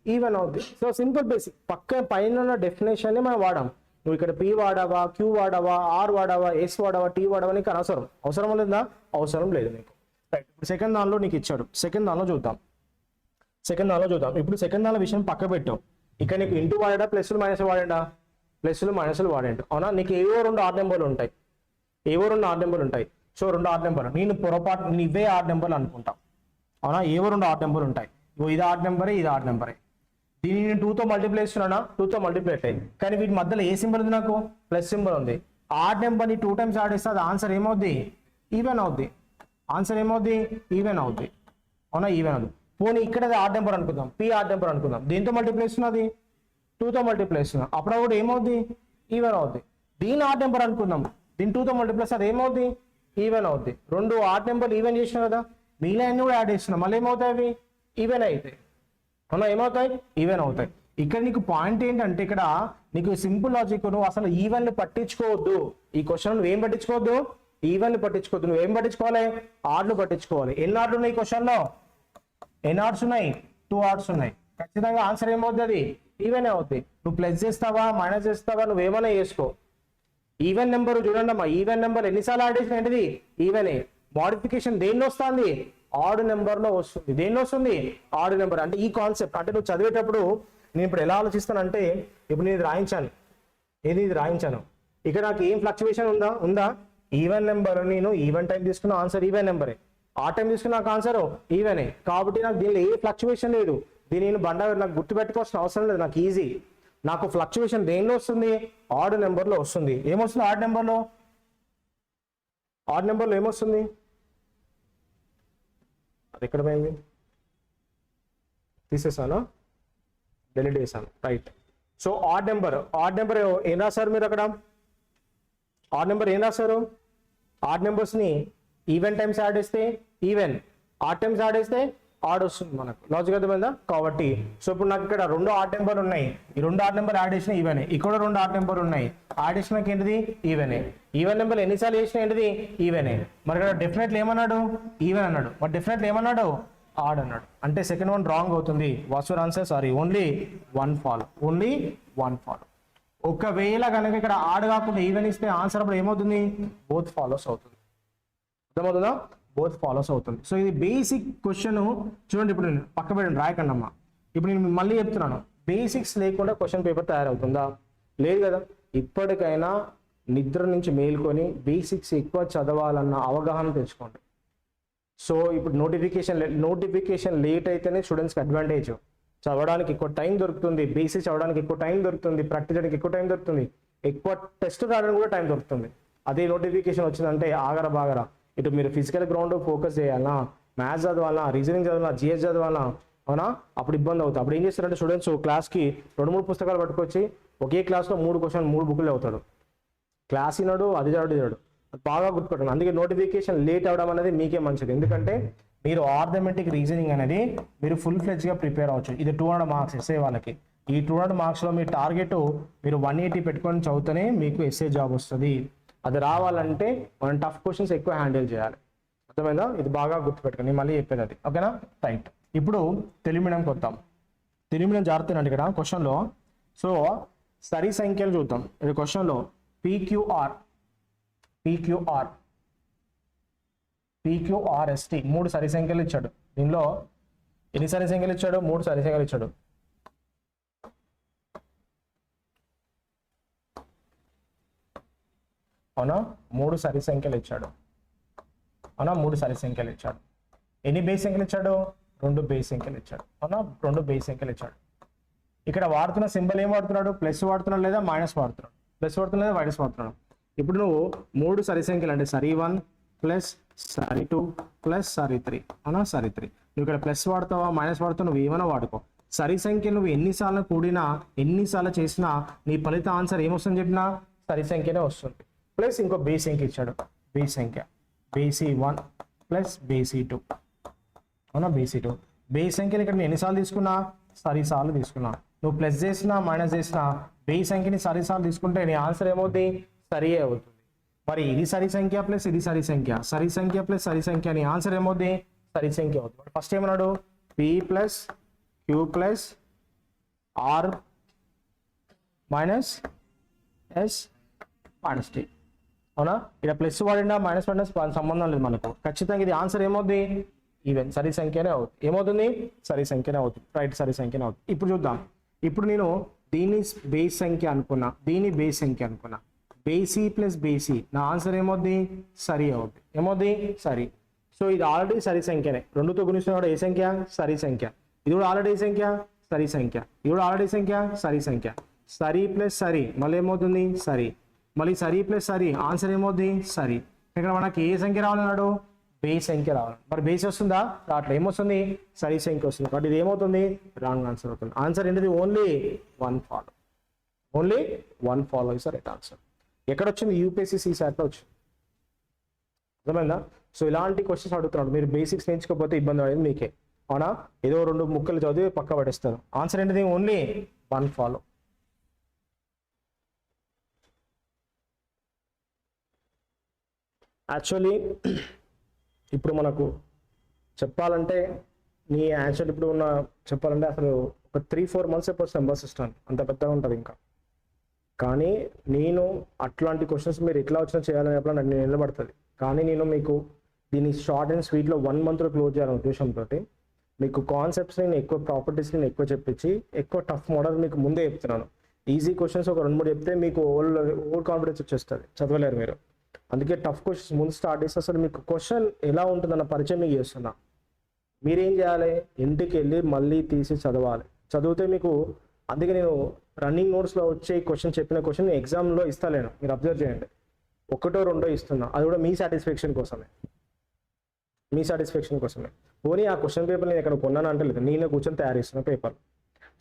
ఈవెన్ అవుద్ది. సో సింపుల్ బేసిక్, పక్క పైన ఉన్న డెఫినేషన్ని మనం వాడాం. నువ్వు ఇక్కడ P వాడావా, Q వాడావా, R వాడావా, S వాడావా, T వాడావా, నీకు అవసరం లేదా? అవసరం లేదు నీకు. రైట్. ఇప్పుడు సెకండ్ దానిలో నీకు ఇచ్చాడు, సెకండ్ దానిలో చూద్దాం. ఇప్పుడు సెకండ్ దానిలో విషయం పక్క పెట్టాం. ఇక్కడ నీకు ఇంటూ వాడా, ప్లస్లు మైనస్ వాడా? ప్లస్లు మైనస్లు వాడండి. అవునా? నీకు ఏవో 2 ఆడ్ నెంబర్లు ఉంటాయి. సో 2 ఆడ్ నెంబర్లు నేను ఇవే ఆడ్ నెంబర్లు అనుకుంటా. అవునా? ఏవో 2 ఆడ్ నెంబర్లు ఉంటాయి. ఇది ఆడ్ నెంబరే, ఇది ఆడ్ నెంబరే. దీన్ని నేను 2తో మల్టిప్లై చేస్తున్నానా? 2తో మల్టిప్లై అయ్యాయి. కానీ వీటి మధ్యలో ఏ సింబల్ ఉంది? నాకు ప్లస్ సింబల్ ఉంది. ఆడ్ నెంబర్ని 2 టైమ్స్ యాడ్ చేస్తే అది ఆన్సర్ ఏమవుద్ది? ఈవెన్ అవుద్ది. ఆన్సర్ ఏమవుద్ది? ఈవెన్ అవుద్ది. అవునా? ఈవెన్ అవుద్ది. పోనీ ఇక్కడ ఆడ్ నెంబర్ అనుకుందాం, P ఆడ్ నెంబర్ అనుకుందాం. దేంతో మల్టిప్లై చేస్తున్నది? 2తో మల్టిప్లై చేస్తున్నా. అప్పుడు కూడా ఏమవుద్ది? ఈవెన్ అవుద్ది. దీని ఆడ్ నెంబర్ అనుకుందాం, దీని 2తో మల్టిప్లై అది ఏమవుద్ది? ఈవెన్ అవుద్ది. 2 ఆడ్ నెంబర్లు ఈవెన్ చేసినా కదా, మిగిలిన కూడా యాడ్ చేస్తున్నాం, మళ్ళీ ఏమవుతాయి? అవి ఈవెన్ అవుతాయి. అవునా? ఏమవుతాయి? ఈవెన్ అవుతాయి. ఇక్కడ నీకు పాయింట్ ఏంటంటే ఇక్కడ నీకు సింపుల్ లాజిక్, నువ్వు అసలు ఈవెన్లు పట్టించుకోవద్దు. ఈ క్వశ్చన్ నువ్వు ఏం పట్టించుకోవద్దు? ఈవెన్లు పట్టించుకోవద్దు. నువ్వు ఏం పట్టించుకోవాలి? ఆర్లు పట్టించుకోవాలి. ఎన్ని ఆర్లు ఉన్నాయి ఈ క్వశ్చన్లో? ఎన్ని ఆర్ట్స్ ఉన్నాయి? 2 ఆర్ట్స్ ఉన్నాయి. ఖచ్చితంగా ఆన్సర్ ఏమవుతుంది? అది ఈవెన్ అవుద్ది. నువ్వు ప్లస్ చేస్తావా, మైనస్ చేస్తావా, నువ్వు ఏమైనా చేసుకో. ఈవెన్ నెంబర్ చూడండి అమ్మా, ఈవెన్ నెంబర్ ఎన్నిసార్లు యాడ్ చేసిన ఏంటిది? ఈవెనే. మోడిఫికేషన్ దేనిలో వస్తుంది? ఆడ్ నెంబర్లో వస్తుంది. దేనిలో వస్తుంది? Odd number. అంటే ఈ కాన్సెప్ట్ అంటే నువ్వు చదివేటప్పుడు నేను ఇప్పుడు ఎలా ఆలోచిస్తానంటే, ఇప్పుడు నేను ఇది రాయించాను, ఇక్కడ నాకు ఏం ఫ్లక్చువేషన్ ఉందా? Even number. నేను ఈవెన్ టైం తీసుకున్న ఆన్సర్ ఈవెన్ నెంబరే, ఆ టైం తీసుకున్న నాకు ఆన్సర్ ఈవెనే. కాబట్టి నాకు దీనిలో ఏ ఫ్లక్చువేషన్ లేదు. దీని నేను నాకు గుర్తుపెట్టుకోవాల్సిన అవసరం లేదు, నాకు ఈజీ. నాకు ఫ్లక్చువేషన్ దేనిలో వస్తుంది? ఆడ్ నెంబర్లో వస్తుంది. ఏమొస్తుంది ఆడ్ నెంబర్లో? ఏమొస్తుంది? అది ఎక్కడ పోయింది? తీసేసాను, డిలీట్ చేశాను. రైట్. సో ఆడ్ నెంబర్ ఏం రాశారు మీరు అక్కడ? ఆడ్ నెంబర్ ఏం రాశారు? ఆడ్ నెంబర్స్ని ఈవెన్ టైమ్స్ యాడ్ చేస్తే ఈవెన్, ఆడ్ టైమ్స్ యాడ్ చేస్తే ఆడ్ వస్తుంది మనకు. లాజిక్ అర్థమైందా? కాబట్టి సో ఇప్పుడు నాకు ఇక్కడ 2 ఆడ్ నెంబర్లు ఉన్నాయి. ఈ 2 ఆడ్ నెంబర్ యాడ్ చేసిన ఈవెనే. ఇక్కడ 2 ఆడ్ నెంబర్ ఉన్నాయి, యాడ్ చేసినాక ఏంటిది? ఈవెనే. ఈవెన్ నెంబర్ ఎన్నిసార్లు చేసిన ఏంటిది? ఈవెనే. మరి ఇక్కడ డెఫినెట్లీ ఏమన్నాడు? ఈవెన్ అన్నాడు. మరి డెఫినెట్లీ ఏమన్నాడు? ఆడ్ అన్నాడు. అంటే సెకండ్ వన్ రాంగ్ అవుతుంది. Watts your answer? Sorry, only 1 follow. ఒకవేళ కనుక ఇక్కడ ఆడ్ కాకుండా ఈవెన్ ఇస్తే ఆన్సర్ అప్పుడు ఏమవుతుంది? బోత్ ఫాలోస్ అవుతుంది. అర్థమవుతుందా? బోత్ ఫాలోస్ అవుతుంది. సో ఇది బేసిక్ క్వశ్చన్. చూడండి, ఇప్పుడు నేను పక్క పెట్టండి, రాయకండి అమ్మా. ఇప్పుడు నేను మళ్ళీ చెప్తున్నాను, బేసిక్స్ లేకుండా క్వశ్చన్ పేపర్ తయారవుతుందా? లేదు కదా. ఇప్పటికైనా నిద్ర నుంచి మేల్కొని బేసిక్స్ ఎక్కువ చదవాలన్న అవగాహన తెచ్చుకోండి. సో ఇప్పుడు నోటిఫికేషన్ లేట్ అయితేనే స్టూడెంట్స్కి అడ్వాంటేజ్. చదవడానికి ఎక్కువ టైం దొరుకుతుంది, బేసిక్స్ చదవడానికి ఎక్కువ టైం దొరుకుతుంది, ప్రాక్టీస్ చేయడానికి ఎక్కువ టైం దొరుకుతుంది, ఎక్కువ టెస్ట్ రావడానికి కూడా టైం దొరుకుతుంది. అదే నోటిఫికేషన్ వచ్చిందంటే ఆగరా బాగరా ఇటు మీరు ఫిజికల్ గ్రౌండ్ ఫోకస్ చేయాలన్నా, మ్యాథ్స్ చదవాలన్నా, రీజనింగ్ చదవాలన్నా, జిఎస్ చదవాలన్నా, అవునా? అప్పుడు ఇబ్బంది అవుతుంది. అప్పుడు ఏం చేస్తారంటే స్టూడెంట్స్ క్లాస్కి 2-3 పుస్తకాలు పట్టుకొచ్చి ఒకే క్లాస్లో 3 క్వశ్చన్ 3 బుక్లు అవుతాడు. క్లాస్ వినడు, అది చదవడు. బాగా గుర్తుపెట్టండి. అందుకే నోటిఫికేషన్ లేట్ అవడం అనేది మీకే మంచిది. ఎందుకంటే మీరు ఆర్థమెటిక్ రీజనింగ్ అనేది మీరు ఫుల్ ఫ్లెడ్జ్గా ప్రిపేర్ అవ్వచ్చు. ఇది 200 మార్క్స్ ఎస్ఏ వాళ్ళకి. ఈ 200 మార్క్స్లో మీ టార్గెట్ మీరు 180 పెట్టుకొని చదివితేనే మీకు ఎస్ఏ జాబ్ వస్తుంది. అది రావాలంటే మనం టఫ్ క్వశ్చన్స్ ఎక్కువ హ్యాండిల్ చేయాలి. అర్థమైందా? ఇది బాగా గుర్తుపెట్టుకోండి. మళ్ళీ చెప్పేది అది. ఓకేనా? రైట్. ఇప్పుడు తెలుగు మీడియంకి వద్దాం. తెలుగు మీడియం జాగ్రత్తనండి ఇక్కడ క్వశ్చన్లో. సో సరి సంఖ్యలు చూద్దాం. ఇది క్వశ్చన్లో PQRST 3 సరి సంఖ్యలు ఇచ్చాడు. దీనిలో ఎన్ని సరి సంఖ్యలు ఇచ్చాడు? 3 సరి సంఖ్యలు ఇచ్చాడు. అవునా? 3 సరి సంఖ్యలు ఇచ్చాడు. అవునా? 3 సరి సంఖ్యలు ఇచ్చాడు. ఎన్ని బేస్ సంఖ్యలు ఇచ్చాడు? 2 బేస్ సంఖ్యలు ఇచ్చాడు. అవునా? 2 బేస్ సంఖ్యలు ఇచ్చాడు. ఇక్కడ వాడుతున్న సింబల్ ఏం వాడుతున్నాడు? ప్లస్ వాడుతున్నాడు లేదా మైనస్ వాడుతున్నాడు? ప్లస్ వాడుతున్నాడు లేదా మైనస్ వాడుతున్నాడు? ఇప్పుడు నువ్వు 3 సరి సంఖ్యలు అంటే సరి 1 ప్లస్ సరి 2 ప్లస్ సరి 3. అవునా? సరి 3. నువ్వు ఇక్కడ ప్లస్ వాడతావా మైనస్ వాడుతావు, నువ్వు ఏమైనా వాడుకో. సరి సంఖ్య నువ్వు ఎన్నిసార్లు కూడినా ఎన్నిసార్లు చేసినా నీ ఫలిత ఆన్సర్ ఏమొస్తుంది చెప్పినా సరి సంఖ్యనే వస్తుంది. ప్లస్ ఇంకో బేస్ సంఖ్య ఇచ్చాడు. బేస్ సంఖ్య BC1 ప్లస్ BC2. అవునా? BC2 బేస్ సంఖ్యని ఇక్కడ నేను ఎన్నిసార్లు తీసుకున్నా? సరిసార్లు తీసుకున్నా. నువ్వు ప్లస్ చేసినా మైనస్ చేసినా బేస్ సంఖ్యని సరిసార్లు తీసుకుంటే నీ ఆన్సర్ ఏమవుతుంది? సరియే అవుతుంది. మరి ఇది సరి సంఖ్య ప్లస్ ఇది సరి సంఖ్య, సరి సంఖ్య ప్లస్ సరి సంఖ్య, నీ ఆన్సర్ ఏమవుతుంది? సరి సంఖ్య అవుతుంది. ఫస్ట్ ఏమన్నాడు? P plus Q plus R minus S minus T. అవునా? ఇక్కడ ప్లస్ వాడినా మైనస్ వాడినా సంబంధం లేదు మనకు. ఖచ్చితంగా ఇది ఆన్సర్ ఏమవుతుంది? ఈవెన్ సరి సంఖ్యనే అవుతుంది. ఏమవుతుంది? సరి సంఖ్యనే అవుతుంది. రైట్, సరి సంఖ్యనే అవుతుంది. ఇప్పుడు చూద్దాం. ఇప్పుడు నేను దీన్ని బేస్ సంఖ్య అనుకున్నా, దీన్ని బేస్ సంఖ్య అనుకున్నా. బేసీ ప్లస్ బేసీ, నా ఆన్సర్ ఏమవుద్ది? సరి అవుద్ది. ఏమవుద్ది? సరి. సో ఇది ఆల్రెడీ సరి సంఖ్యనే. 2తో గుణిస్తున్న ఏ సంఖ్య? సరి సంఖ్య. ఇది కూడా ఆల్రెడీ సంఖ్య, సరి సంఖ్య. ఇది కూడా ఆల్రెడీ సంఖ్య, సరి సంఖ్య. సరి ప్లస్ సరి మళ్ళీ ఏమవుతుంది? సరి. మళ్ళీ సరి ప్లస్ సరి ఆన్సర్ ఏమవుద్ది? సరి. ఇక్కడ మనకి ఏ సంఖ్య రావాలన్నాడు? బేస్ సంఖ్య రావాలి. మరి బేస్ వస్తుందా? అట్లా ఏమొస్తుంది? సరి సంఖ్య వస్తుంది. కాబట్టి ఇది ఏమవుతుంది? రాంగ్ ఆన్సర్ అవుతుంది. ఆన్సర్ ఏంటిది? Only 1 follow. Only 1 follow is right answer. ఎక్కడ వచ్చింది? UPSC CSAT వచ్చింది. అర్థమైందా? సో ఇలాంటి క్వశ్చన్స్ అడుగుతున్నాడు. మీరు బేసిక్స్ నేర్చుకోకపోతే ఇబ్బంది పడేది మీకే. అవునా? ఏదో 2 ముక్కలు చదివి పక్క పడేస్తారు. ఆన్సర్ ఏంటిది? Only 1 follow. యాక్చువల్లీ ఇప్పుడు మనకు చెప్పాలంటే నీ ఆన్సర్ ఇప్పుడు ఉన్న చెప్పాలంటే అసలు ఒక 3-4 months ఎప్పుడు నెంబర్స్ ఇస్తాను, అంత పెద్దగా ఉంటుంది ఇంకా. కానీ నేను అట్లాంటి క్వశ్చన్స్ మీరు ఎట్లా వచ్చినా చేయాలని చెప్పిన నాకు నిలబడుతుంది. కానీ నేను మీకు దీన్ని షార్ట్ అండ్ స్వీట్లో 1 monthలో క్లోజ్ చేయాలనే ఉద్దేశంతో మీకు కాన్సెప్ట్స్ని నేను ఎక్కువ, ప్రాపర్టీస్ని ఎక్కువ చెప్పించి ఎక్కువ టఫ్ మోడల్ మీకు ముందే చెప్తున్నాను. ఈజీ క్వశ్చన్స్ ఒక 2-3 చెప్తే మీకు ఓవర్ కాన్ఫిడెన్స్ వచ్చేస్తుంది, చదవలేరు మీరు. అందుకే టఫ్ క్వశ్చన్స్ ముందు స్టార్ట్ చేస్తే అసలు మీకు క్వశ్చన్ ఎలా ఉంటుందన్న పరిచయం మీకు చేస్తున్నా. మీరేం చేయాలి? ఇంటికి వెళ్ళి మళ్ళీ తీసి చదవాలి. చదివితే మీకు, అందుకే నేను రన్నింగ్ నోట్స్లో వచ్చే క్వశ్చన్ చెప్పిన క్వశ్చన్ ఎగ్జామ్లో ఇస్తలేను. మీరు అబ్జర్వ్ చేయండి, 1-2 ఇస్తున్నా. అది కూడా మీ సాటిస్ఫాక్షన్ కోసమే, మీ సాటిస్ఫాక్షన్ కోసమే. పోనీ ఆ క్వశ్చన్ పేపర్ నేను ఎక్కడ కొన్నాను అంటే లేదు, నేనే కూర్చొని తయారు చేస్తున్న పేపర్.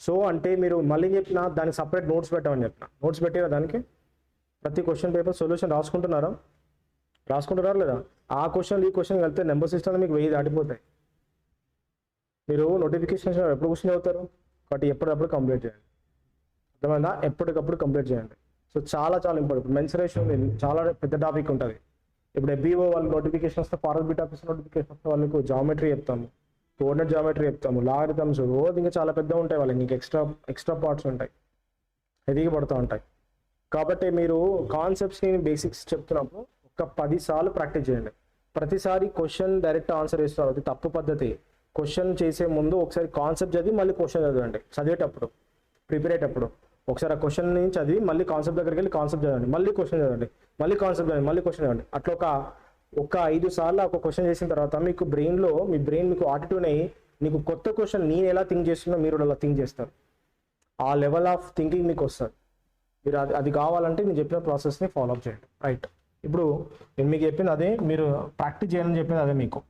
సో అంటే మీరు మళ్ళీ చెప్పిన దానికి సపరేట్ నోట్స్ పెట్టమని చెప్పిన. నోట్స్ పెట్టినా దానికి ప్రతి క్వశ్చన్ పేపర్ సొల్యూషన్ రాసుకుంటున్నారా లేదా? ఆ క్వశ్చన్ ఈ క్వశ్చన్ కలిపితే నెంబర్ సిస్టంలో మీకు 1000 దాటిపోతాయి. మీరు నోటిఫికేషన్ ఎప్పుడు క్వశ్చన్ చదువుతారు? కాబట్టి ఎప్పటికప్పుడు కంప్లీట్ చేయండి. అర్థమైందా? ఎప్పటికప్పుడు కంప్లీట్ చేయండి. సో చాలా ఇంపార్టెంట్. మెన్సురేషన్ చాలా పెద్ద టాపిక్ ఉంటుంది. ఇప్పుడు FBO వాళ్ళు నోటిఫికేషన్ వస్తే, ఫార్వర్డ్ బిట్ ఆఫీస్ నోటిఫికేషన్ వస్తే వాళ్ళకు జామెట్రీ చెప్తాము, కోఆర్డినేట్ జామెట్రీ చెప్తాము, లాగరిథమ్స్ ఇంకా చాలా పెద్దగా ఉంటాయి. వాళ్ళకి ఇంకా ఎక్స్ట్రా పార్ట్స్ ఉంటాయి, హెవీగా పడుతూ ఉంటాయి. కాబట్టి మీరు కాన్సెప్ట్స్ని బేసిక్స్ చెప్తున్నప్పుడు ఒక 10 సార్లు ప్రాక్టీస్ చేయండి. ప్రతిసారి క్వశ్చన్ డైరెక్ట్ ఆన్సర్ ఇస్తారు, అది తప్పు పద్ధతి. క్వశ్చన్ చేసే ముందు ఒకసారి కాన్సెప్ట్ చదివి మళ్ళీ క్వశ్చన్ చదవండి. చదివేటప్పుడు, ప్రిపేర్ అయ్యేటప్పుడు ఒకసారి ఆ క్వశ్చన్ని చదివి మళ్ళీ కాన్సెప్ట్ దగ్గరికి వెళ్ళి కాన్సెప్ట్ చదవండి, మళ్ళీ క్వశ్చన్ చదవండి, మళ్ళీ కాన్సెప్ట్ చదవండి, మళ్ళీ క్వశ్చన్ చదవండి. అట్లా ఒక 5 సార్లు ఒక క్వశ్చన్ చేసిన తర్వాత మీకు బ్రెయిన్లో, మీ బ్రెయిన్ మీకు ఆటిట్యూడ్ అయ్యి మీకు కొత్త క్వశ్చన్ నేను ఎలా థింక్ చేస్తున్నా మీరు అలా థింక్ చేస్తారు. ఆ లెవెల్ ఆఫ్ థింకింగ్ మీకు వస్తుంది. మీరు అది కావాలంటే నేను చెప్పిన ప్రాసెస్ని ఫాలో అప్ చేయండి. రైట్. ఇప్పుడు నేను మీకు చెప్పింది అదే, మీరు ప్రాక్టీస్ చేయాలని చెప్పింది అదే మీకు.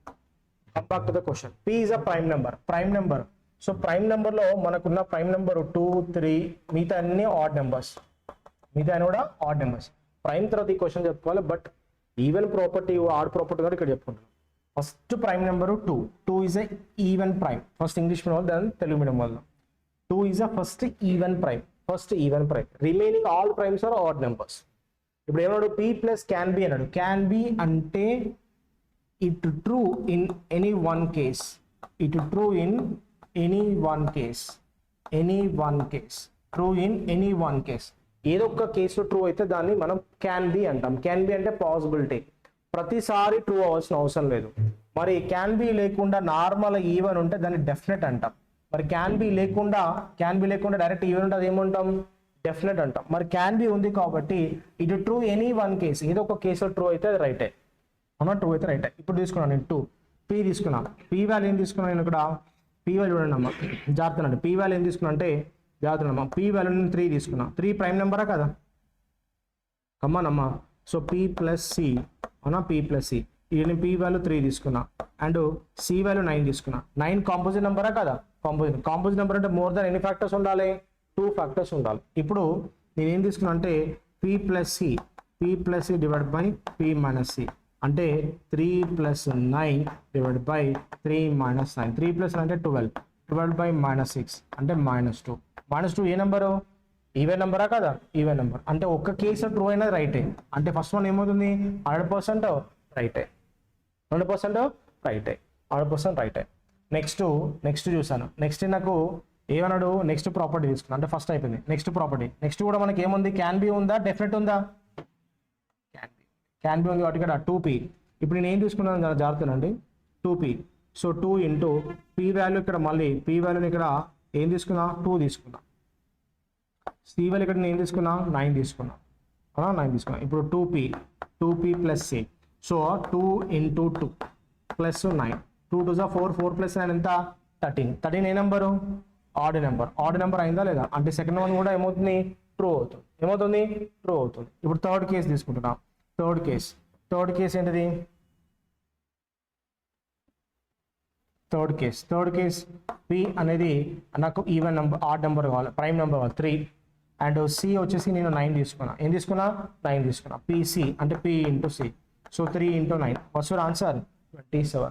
Come back to the question. P is a prime number. Prime number, so prime నెంబర్లో మనకున్న ప్రైమ్ నెంబర్ 2, 3, మిగతా అన్ని ఆడ్ నెంబర్స్, మిగతా అన్ని కూడా ఆడ్ నెంబర్స్. ప్రైమ్ తర్వాత ఈ క్వశ్చన్ చెప్పుకోవాలి, but even property odd property కూడా ఇక్కడ చెప్పుకుంటున్నాం. First prime number 2. 2 is a even prime. First English medium వాళ్ళు, దాని తెలుగు మీడియం వాళ్ళు. 2 is a first even prime. First even prime. Remaining all primes are odd numbers. ఇప్పుడు ఏమన్నాడు? P plus can be అన్నాడు. Can be అంటే it true in any one case. It true in any one case. Any one case. True in any one case. ఏదో ఒక case true అయితే దాన్ని మనం can be అంటాం. క్యాన్ బి అంటే possibility. ప్రతిసారి ట్రూ అవ్వాల్సిన అవసరం లేదు. మరి క్యాన్ బి లేకుండా నార్మల్ ఈవెన్ ఉంటే దాన్ని డెఫినెట్ అంటాం. మరి క్యాన్ బి లేకుండా డైరెక్ట్ ఈవెన్ ఉంటే అది ఏమంటాం? డెఫినెట్ అంటాం. మరి క్యాన్ బి ఉంది కాబట్టి it true any one case. ఏదో ఒక కేసులో ట్రూ అయితే అది రైటే. అవునా? ట్రూ అయితే రైటే. ఇప్పుడు తీసుకున్నాను నేను 2. పీ తీసుకున్నాను. పీ వాల్యూ ఏం తీసుకున్నాను నేను ఇక్కడ? పీ వాల్యూ చూడండి అమ్మా, జాగ్రత్త. పీ వాల్యూ ఏం తీసుకున్నా అంటే జాగ్రత్త. పీ వాల్యూ నేను 3 తీసుకున్నా. 3 ప్రైమ్ నెంబరా కదా? కమ్మానమ్మా. సో పీ ప్లస్ సి, అవునా? P plus C. ఇది పీ వాల్యూ 3 తీసుకున్నా అండ్ సి వాల్యూ 9 తీసుకున్నా. 9 కాంపోజిట్ నెంబరా కదా? కాంపోజిట్ నెంబర్ అంటే మోర్ దెన్ ఎన్ని ఫ్యాక్టర్స్ ఉండాలి? 2 ఫ్యాక్టర్స్ ఉండాలి. ఇప్పుడు నేను ఏం తీసుకున్నా అంటే P plus C divide by P minus C అంటే 3 + 9 డివైడ్ బై 3 - 9. 3 + 9 అంటే 12. 12 బై -6 అంటే -2. -2 ఏ నెంబరు? ఈవెన్ నెంబరా కదా? Even number. అంటే ఒక్క కేసు ట్రూ అయినది రైటే. అంటే ఫస్ట్ వన్ ఏమవుతుంది? 100% రైటే. 100% రైటే. 100% రైటే. నెక్స్ట్ చూసాను. నెక్స్ట్ నాకు ఏమన్నాడు? నెక్స్ట్ ప్రాపర్టీ తీసుకున్నా. అంటే ఫస్ట్ అయిపోయింది. Next property. నెక్స్ట్ కూడా మనకి ఏముంది? క్యాన్ బి ఉందా? డెఫినెట్ ఉందా? క్యాన్ బి ఉంది కాబట్టి ఇక్కడ 2p. ఇప్పుడు నేను ఏం తీసుకున్నాను జాగ్రత్తనండి? 2p. So 2 into P value ఇక్కడ మళ్ళీ పీ వాల్యూని ఇక్కడ ఏం తీసుకున్నా? 2 తీసుకున్నా. సి వాల్యూ ఇక్కడ నేను ఏం తీసుకున్నా? 9 తీసుకున్నా. 9 తీసుకున్నా. ఇప్పుడు 2p plus C. So 2 into 2 plus 9. 2 2 4, 4 + 9 ఎంత? 13. 13 ఏ number? Odd number. Odd number అయిందా లేదా? అంటే సెకండ్ వన్ కూడా ఏమవుతుంది? ట్రూ అవుతుంది. ఏమవుతుంది? ట్రూ అవుతుంది. ఇప్పుడు థర్డ్ కేసు తీసుకుంటున్నాం. థర్డ్ కేస్ ఏంటిది? థర్డ్ కేస్ పి అనేది నాకు ఈవెన్ నెంబర్, ఆడ్ నెంబర్ కావాలి, ప్రైమ్ నెంబర్ కావాలి 3. అండ్ సి వచ్చేసి నేను 9 తీసుకున్నా. ఏం తీసుకున్నా? 9 తీసుకున్నా. పిసి అంటే P into C. So 3 × 9. What's your answer? 27.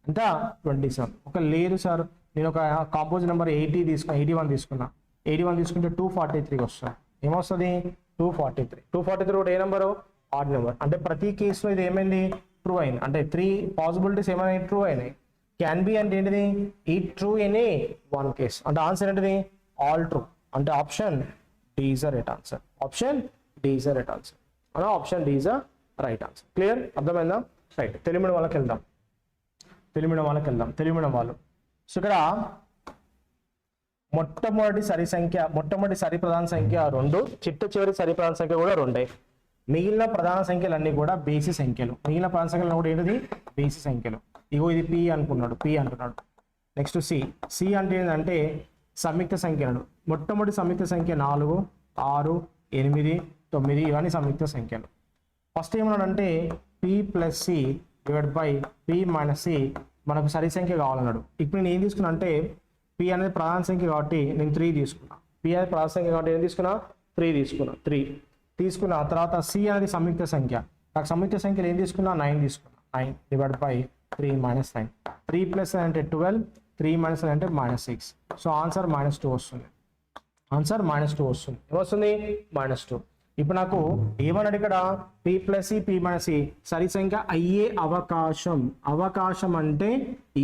ఎంత? 27. ఒక లేదు సార్, నేను ఒక కాంపోజిట్ నెంబర్ 81 తీసుకున్నా. 81 తీసుకుంటే 243 వస్తుంది. ఏమొస్తుంది? 243. 243 కూడా ఏ నెంబరు? Odd number. అంటే ప్రతి కేసులో ఇది ఏమైంది? ట్రూ అయింది. అంటే 3 పాసిబిలిటీస్ ఏమైనా ట్రూ అయినాయి. క్యాన్ బి అంటే ఏంటిది? ఈ true in a one case. అంటే ఆన్సర్ ఏంటిది? All true. అంటే option D is the right answer. Option D is the right answer. అలా option D is the right answer. Clear? అర్థమైందా? రైట్. తెలుగు మీడియం వాళ్ళకి వెళ్దాం. తెలుగు మీడియం వాళ్ళు. సో ఇక్కడ మొట్టమొదటి సరి ప్రధాన సంఖ్య 2, చిట్ట చివరి సరి ప్రధాన సంఖ్య కూడా 2. మిగిలిన ప్రధాన సంఖ్యలన్నీ కూడా బేసి సంఖ్యలు. మిగిలిన ప్రధాన సంఖ్యలు కూడా ఏంటిది? బేసి సంఖ్యలు. ఇగో ఇది పి అంటున్నాడు. నెక్స్ట్ సి అంటే ఏంటంటే సంయుక్త సంఖ్యలు. మొట్టమొదటి సంయుక్త సంఖ్య 4, 6, 8, 9 ఇవన్నీ సంయుక్త సంఖ్యలు. ఫస్ట్ ఏమన్నాడంటే P plus C divide by P minus C మనకు సరి సంఖ్య కావాలన్నాడు. ఇప్పుడు నేను ఏం తీసుకున్నా అంటే పి అనేది ప్రధాన సంఖ్య కాబట్టి నేను 3 తీసుకున్నా. పి అనేది ప్రధాన సంఖ్య కాబట్టి ఏం తీసుకున్నా? 3 తీసుకున్న తర్వాత సి అనేది సంయుక్త సంఖ్య. నాకు సంయుక్త సంఖ్యలు ఏం తీసుకున్నా? 9 తీసుకున్నా. 9 డివైడ్ బై 3 - 9. 3 + 9 అంటే 12. 3 - 9 అంటే -6. సో ఆన్సర్ -2 వస్తుంది. ఏమొస్తుంది? -2. ఇప్పుడు నాకు ఏమన్నాడు ఇక్కడ? P plus C, P minus C సరి సంఖ్య అయ్యే అవకాశం అంటే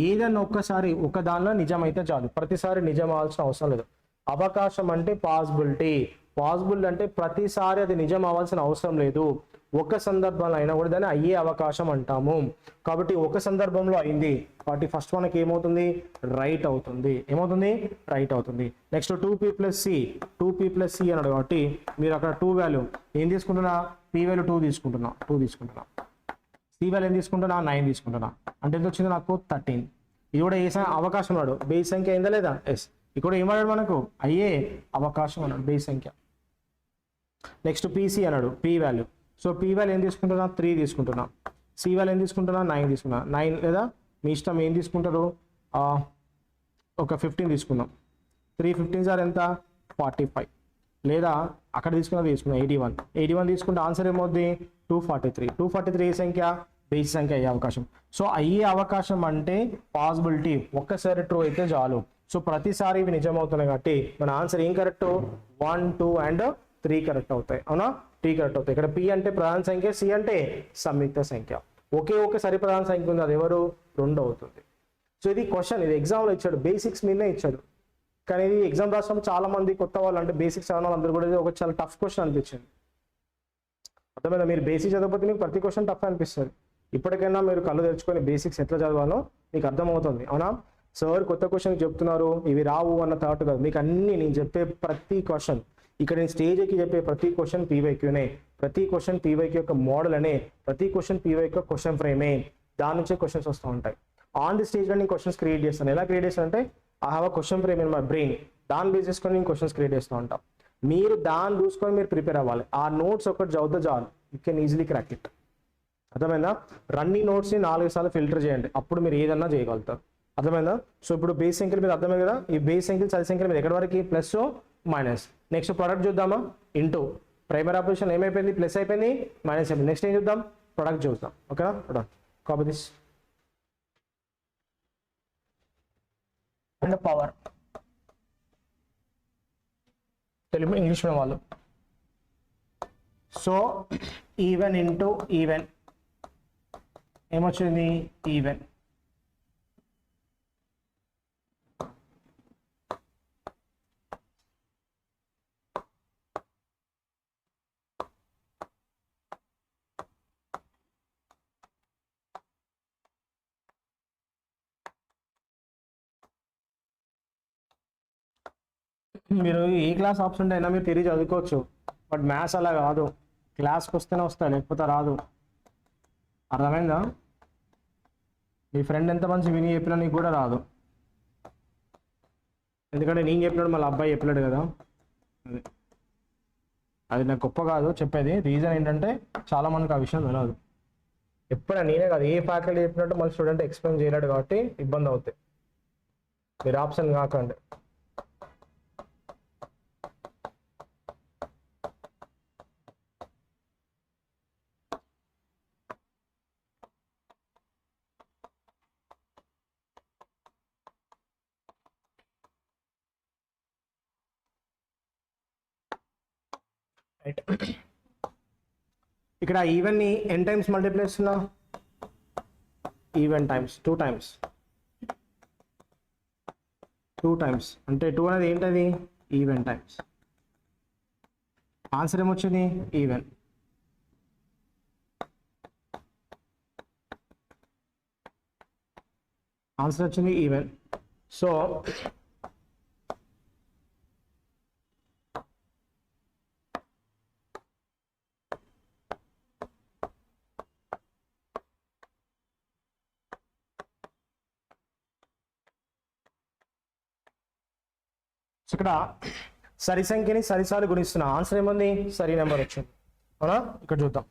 ఏదన్నా ఒక్కసారి ఒక దానిలో నిజమైతే చాలు. ప్రతిసారి నిజం అవ్వాల్సిన అవసరం లేదు. అవకాశం అంటే పాసిబిలిటీ అంటే ప్రతిసారి అది నిజం అవ్వాల్సిన అవసరం లేదు. ఒక సందర్భంలో అయినా కూడా దాన్ని అయ్యే అవకాశం అంటాము. కాబట్టి ఒక సందర్భంలో అయింది కాబట్టి ఫస్ట్ మనకి ఏమవుతుంది? రైట్ అవుతుంది. రైట్ అవుతుంది. నెక్స్ట్ 2p + c అన్నాడు కాబట్టి మీరు అక్కడ 2 వాల్యూ ఏం తీసుకుంటున్నా? p వాల్యూ 2 తీసుకుంటున్నా. c వాల్యూ ఏం తీసుకుంటున్నా? 9 తీసుకుంటున్నా. అంటే ఎంత వచ్చింది నాకు? 13. ఇది కూడా ఏ అవకాశం అన్నాడు? బేస్ సంఖ్య అయిందా లేదా? ఎస్. ఇక్కడ ఏమన్నాడు? మనకు అయ్యే అవకాశం అన్నాడు, బేస్ సంఖ్య. నెక్స్ట్ pc అన్నాడు, p value. So P value ఏం తీసుకుంటున్నా 3 తీసుకుంటున్నా, సి వాల్యూ ఏం తీసుకుంటున్నా 9 తీసుకున్నా, 9 లేదా మీ ఇష్టం ఏం తీసుకుంటారు, ఒక 15 తీసుకుందాం. 3 15 సార్ ఎంత 45, లేదా అక్కడ తీసుకున్నది తీసుకున్నాం 81 తీసుకుంటే ఆన్సర్ ఏమవుద్ది 243 ఏ సంఖ్య బేసి సంఖ్య అయ్యే అవకాశం. సో అయ్యే అవకాశం అంటే పాసిబిలిటీ ఒక్కసారి ట్రూ అయితే చాలు. సో ప్రతిసారి ఇవి నిజం అవుతున్నాయి కాబట్టి మన ఆన్సర్ ఏం కరెక్ట్ 1 2 అండ్ 3 కరెక్ట్ అవుతాయి. అవునా 3 కరెక్ట్ అవుతాయి. ఇక్కడ పి అంటే ప్రధాన సంఖ్య, సి అంటే సంయుక్త సంఖ్య. ఒకే సరి ప్రధాన సంఖ్య ఉంది, అది ఎవరు 2 అవుతుంది. సో ఇది క్వశ్చన్, ఇది ఎగ్జామ్లో ఇచ్చాడు, బేసిక్స్ మీదనే ఇచ్చాడు. కానీ ఇది ఎగ్జామ్ రాసినప్పుడు చాలా మంది కొత్త వాళ్ళు అంటే బేసిక్స్ చదవడం వాళ్ళు అందరూ కూడా ఒక చాలా టఫ్ క్వశ్చన్ అనిపించింది. అర్థమైందా? మీరు బేసిక్ చదవకపోతే మీకు ప్రతి క్వశ్చన్ టఫ్ అనిపిస్తుంది. ఇప్పటికైనా మీరు కళ్ళు తెరుచుకొని బేసిక్స్ ఎట్లా చదవాలో మీకు అర్థమవుతుంది. అవునా? సార్ కొత్త క్వశ్చన్ చెప్తున్నారు ఇవి రావు అన్న థాట్ కాదు, మీకు అన్ని నేను చెప్పే ప్రతి క్వశ్చన్, ఇక్కడ నేను స్టేజ్ ఎక్కి చెప్పే ప్రతి క్వశ్చన్ పీవైక్యూనే, ప్రతి క్వశ్చన్ పీవైక్యూ యొక్క మోడల్ అనే, ప్రతి క్వశ్చన్ పీవైక్యూ యొక్క క్వశ్చన్ ఫ్రేమే, దాని నుంచే క్వశ్చన్స్ వస్తూ ఉంటాయి. ఆన్ ది స్టేజ్లో నేను క్వశ్చన్స్ క్రియేట్ చేస్తాను. ఎలా క్రియేట్ చేస్తాను అంటే I have a question frame in my brain, దాన్ని బేస్ చేసుకొని నేను క్వశ్చన్స్ క్రియేట్ చేస్తూ ఉంటాం. మీరు దాన్ని చూసుకొని మీరు ప్రిపేర్ అవ్వాలి. ఆ నోట్స్ ఒకటి చదివితే చాలు, you can easily crack it. అర్థమైందా? రన్నింగ్ నోట్స్ని 4 సార్లు ఫిల్టర్ చేయండి, అప్పుడు మీరు ఏదన్నా చేయగలుగుతారు. అర్థమైందా? సో ఇప్పుడు బేస్ సంఖ్యలు మీద అర్థమైంది కదా, ఈ బేస్ సంఖ్యలు సరి సంఖ్యల మీద ఎక్కడి వరకు ప్లస్ మైనస్. నెక్స్ట్ ప్రొడక్ట్ చూద్దామా, ఇంటూ ప్రైమరీ ఆపరేషన్ ఏమైపోయింది ప్లస్ అయిపోయింది మైనస్ అయిపోయింది. నెక్స్ట్ ఏం చూద్దాం, ప్రొడక్ట్ చూద్దాం. ఓకేనా? Product copy this and power. Telugu English medium వాళ్ళు. సో ఈవెన్ ఇంటూ ఈవెన్ ఏమొచ్చింది ఈవెన్. మీరు ఏ క్లాస్ ఆప్షన్ అయినా మీరు తిరిగి చదువుకోవచ్చు, బట్ మ్యాథ్స్ అలా కాదు, క్లాస్కి వస్తేనే వస్తాయి లేకపోతే రాదు. అర్థమైందా? మీ ఫ్రెండ్ ఎంత మంచి విని చెప్పినా నీకు కూడా రాదు, ఎందుకంటే నేను చెప్పినాడు మళ్ళీ అబ్బాయి చెప్పలేడు కదా. అది నాకు గొప్ప కాదు చెప్పేది, రీజన్ ఏంటంటే చాలా మందికి ఆ విషయం తెలియదు. ఎప్పుడైనా నేనే కాదు, ఏ ఫ్యాకల్టీ చెప్పినట్టు మళ్ళీ స్టూడెంట్ ఎక్స్ప్లెయిన్ చేయలేడు కాబట్టి ఇబ్బంది అవుతాయి. మీరు ఆప్షన్ కాకండి. రైట్, ఇక్కడ ఈవెన్ ని ఎన్ టైమ్స్ మల్టిప్లై చేస్తున్నా, ఈవెన్ టైమ్స్ 2 టైమ్స్, 2 టైమ్స్ అంటే 2 అనేది ఏంటది ఈవెన్ టైమ్స్. ఆన్సర్ ఏమొచ్చింది ఈవెన్. ఆన్సర్ వచ్చింది ఈవెన్. సో ఇక్కడ సరి సంఖ్యని సరిసార్లు గుణిస్తున్నా, ఆన్సర్ ఏముంది సరి నెంబర్ వచ్చింది. అవునా? ఇక్కడ చూద్దాం.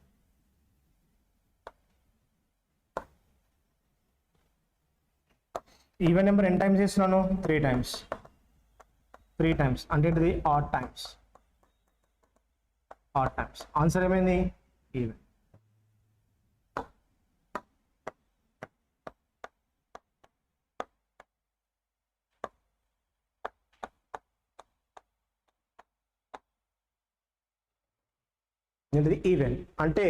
ఈవెన్ నెంబర్ ఎన్ టైమ్స్ చేస్తున్నాను 3 టైమ్స్, 3 టైమ్స్ అంటే ఇది odd times, odd times. Answer ఏమైంది ఈవెన్. ఇది ఈవెన్ అంటే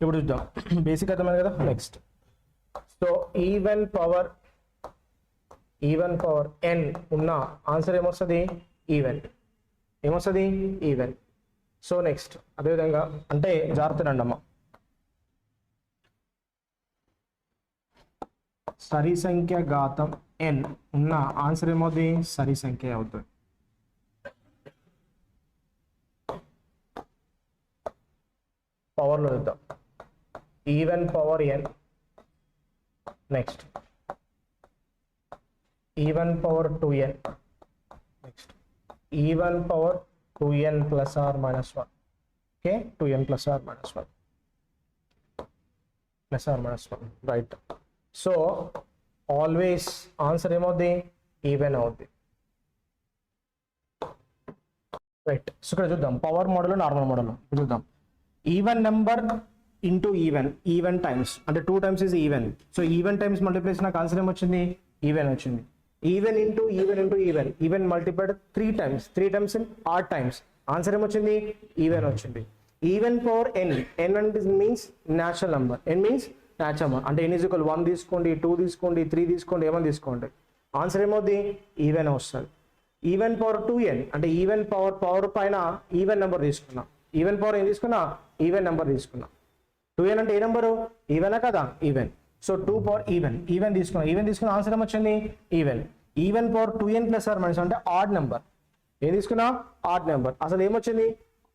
ఇప్పుడు చూద్దాం, బేసిక్ అర్థమైంది కదా. Next so even power N ఉన్న ఆన్సర్ ఏమొస్తుంది ఈవెన్, ఏమొస్తుంది ఈవెన్. సో నెక్స్ట్ అదేవిధంగా అంటే జాగ్రత్తనండి అమ్మ, సరి సంఖ్య ఘాతం ఎన్ ఉన్న ఆన్సర్ ఏమవుతుంది సరి సంఖ్య అవుతుంది. పవర్లో చూద్దాం, even power N, next even power 2n, next even power 2n plus or minus 1. Okay, 2n plus or minus 1. Plus or minus 1 right. So always answer ఏమవుద్ది ఈవెన్ అవుద్ది రైట్. సో ఇక్కడ చూద్దాం పవర్ మోడల్ నార్మల్ మోడల్ చూద్దాం. Even number into even times అంటే 2 times is even. So even times multiplication నాకు answer ఏమొచ్చింది even వచ్చింది. Even into even multiplied 3 times in add times answer ఏమొచ్చింది ఈవెన్ వచ్చింది. ఈవెన్ పవర్ ఎన్ అంటే మీన్స్ న్యాచురల్ నెంబర్, ఎన్ means natural number అంటే n = 1 తీసుకోండి 2 తీసుకోండి 3 తీసుకోండి ఏమని తీసుకోండి ఆన్సర్ ఏమవుద్ది ఈవెన్ వస్తుంది. ఈవెన్ పవర్ 2n అంటే ఈవెన్ పవర్ పైన ఈవెన్ నెంబర్ తీసుకున్నా, ఈవెన్ పవర్ ఏం తీసుకున్నా ఈవెన్ నెంబర్ తీసుకున్నా. 2n అంటే ఏ నెంబరు ఈవెనా కదా ఈవెన్. సో 2 పవర్ ఈవెన్ తీసుకున్నా ఆన్సర్ ఏమొచ్చింది even. Even power 2n plus or minus అంటే ఆడ్ నెంబర్, ఏం తీసుకున్నా ఆడ్ నెంబర్, అసలు ఏమొచ్చింది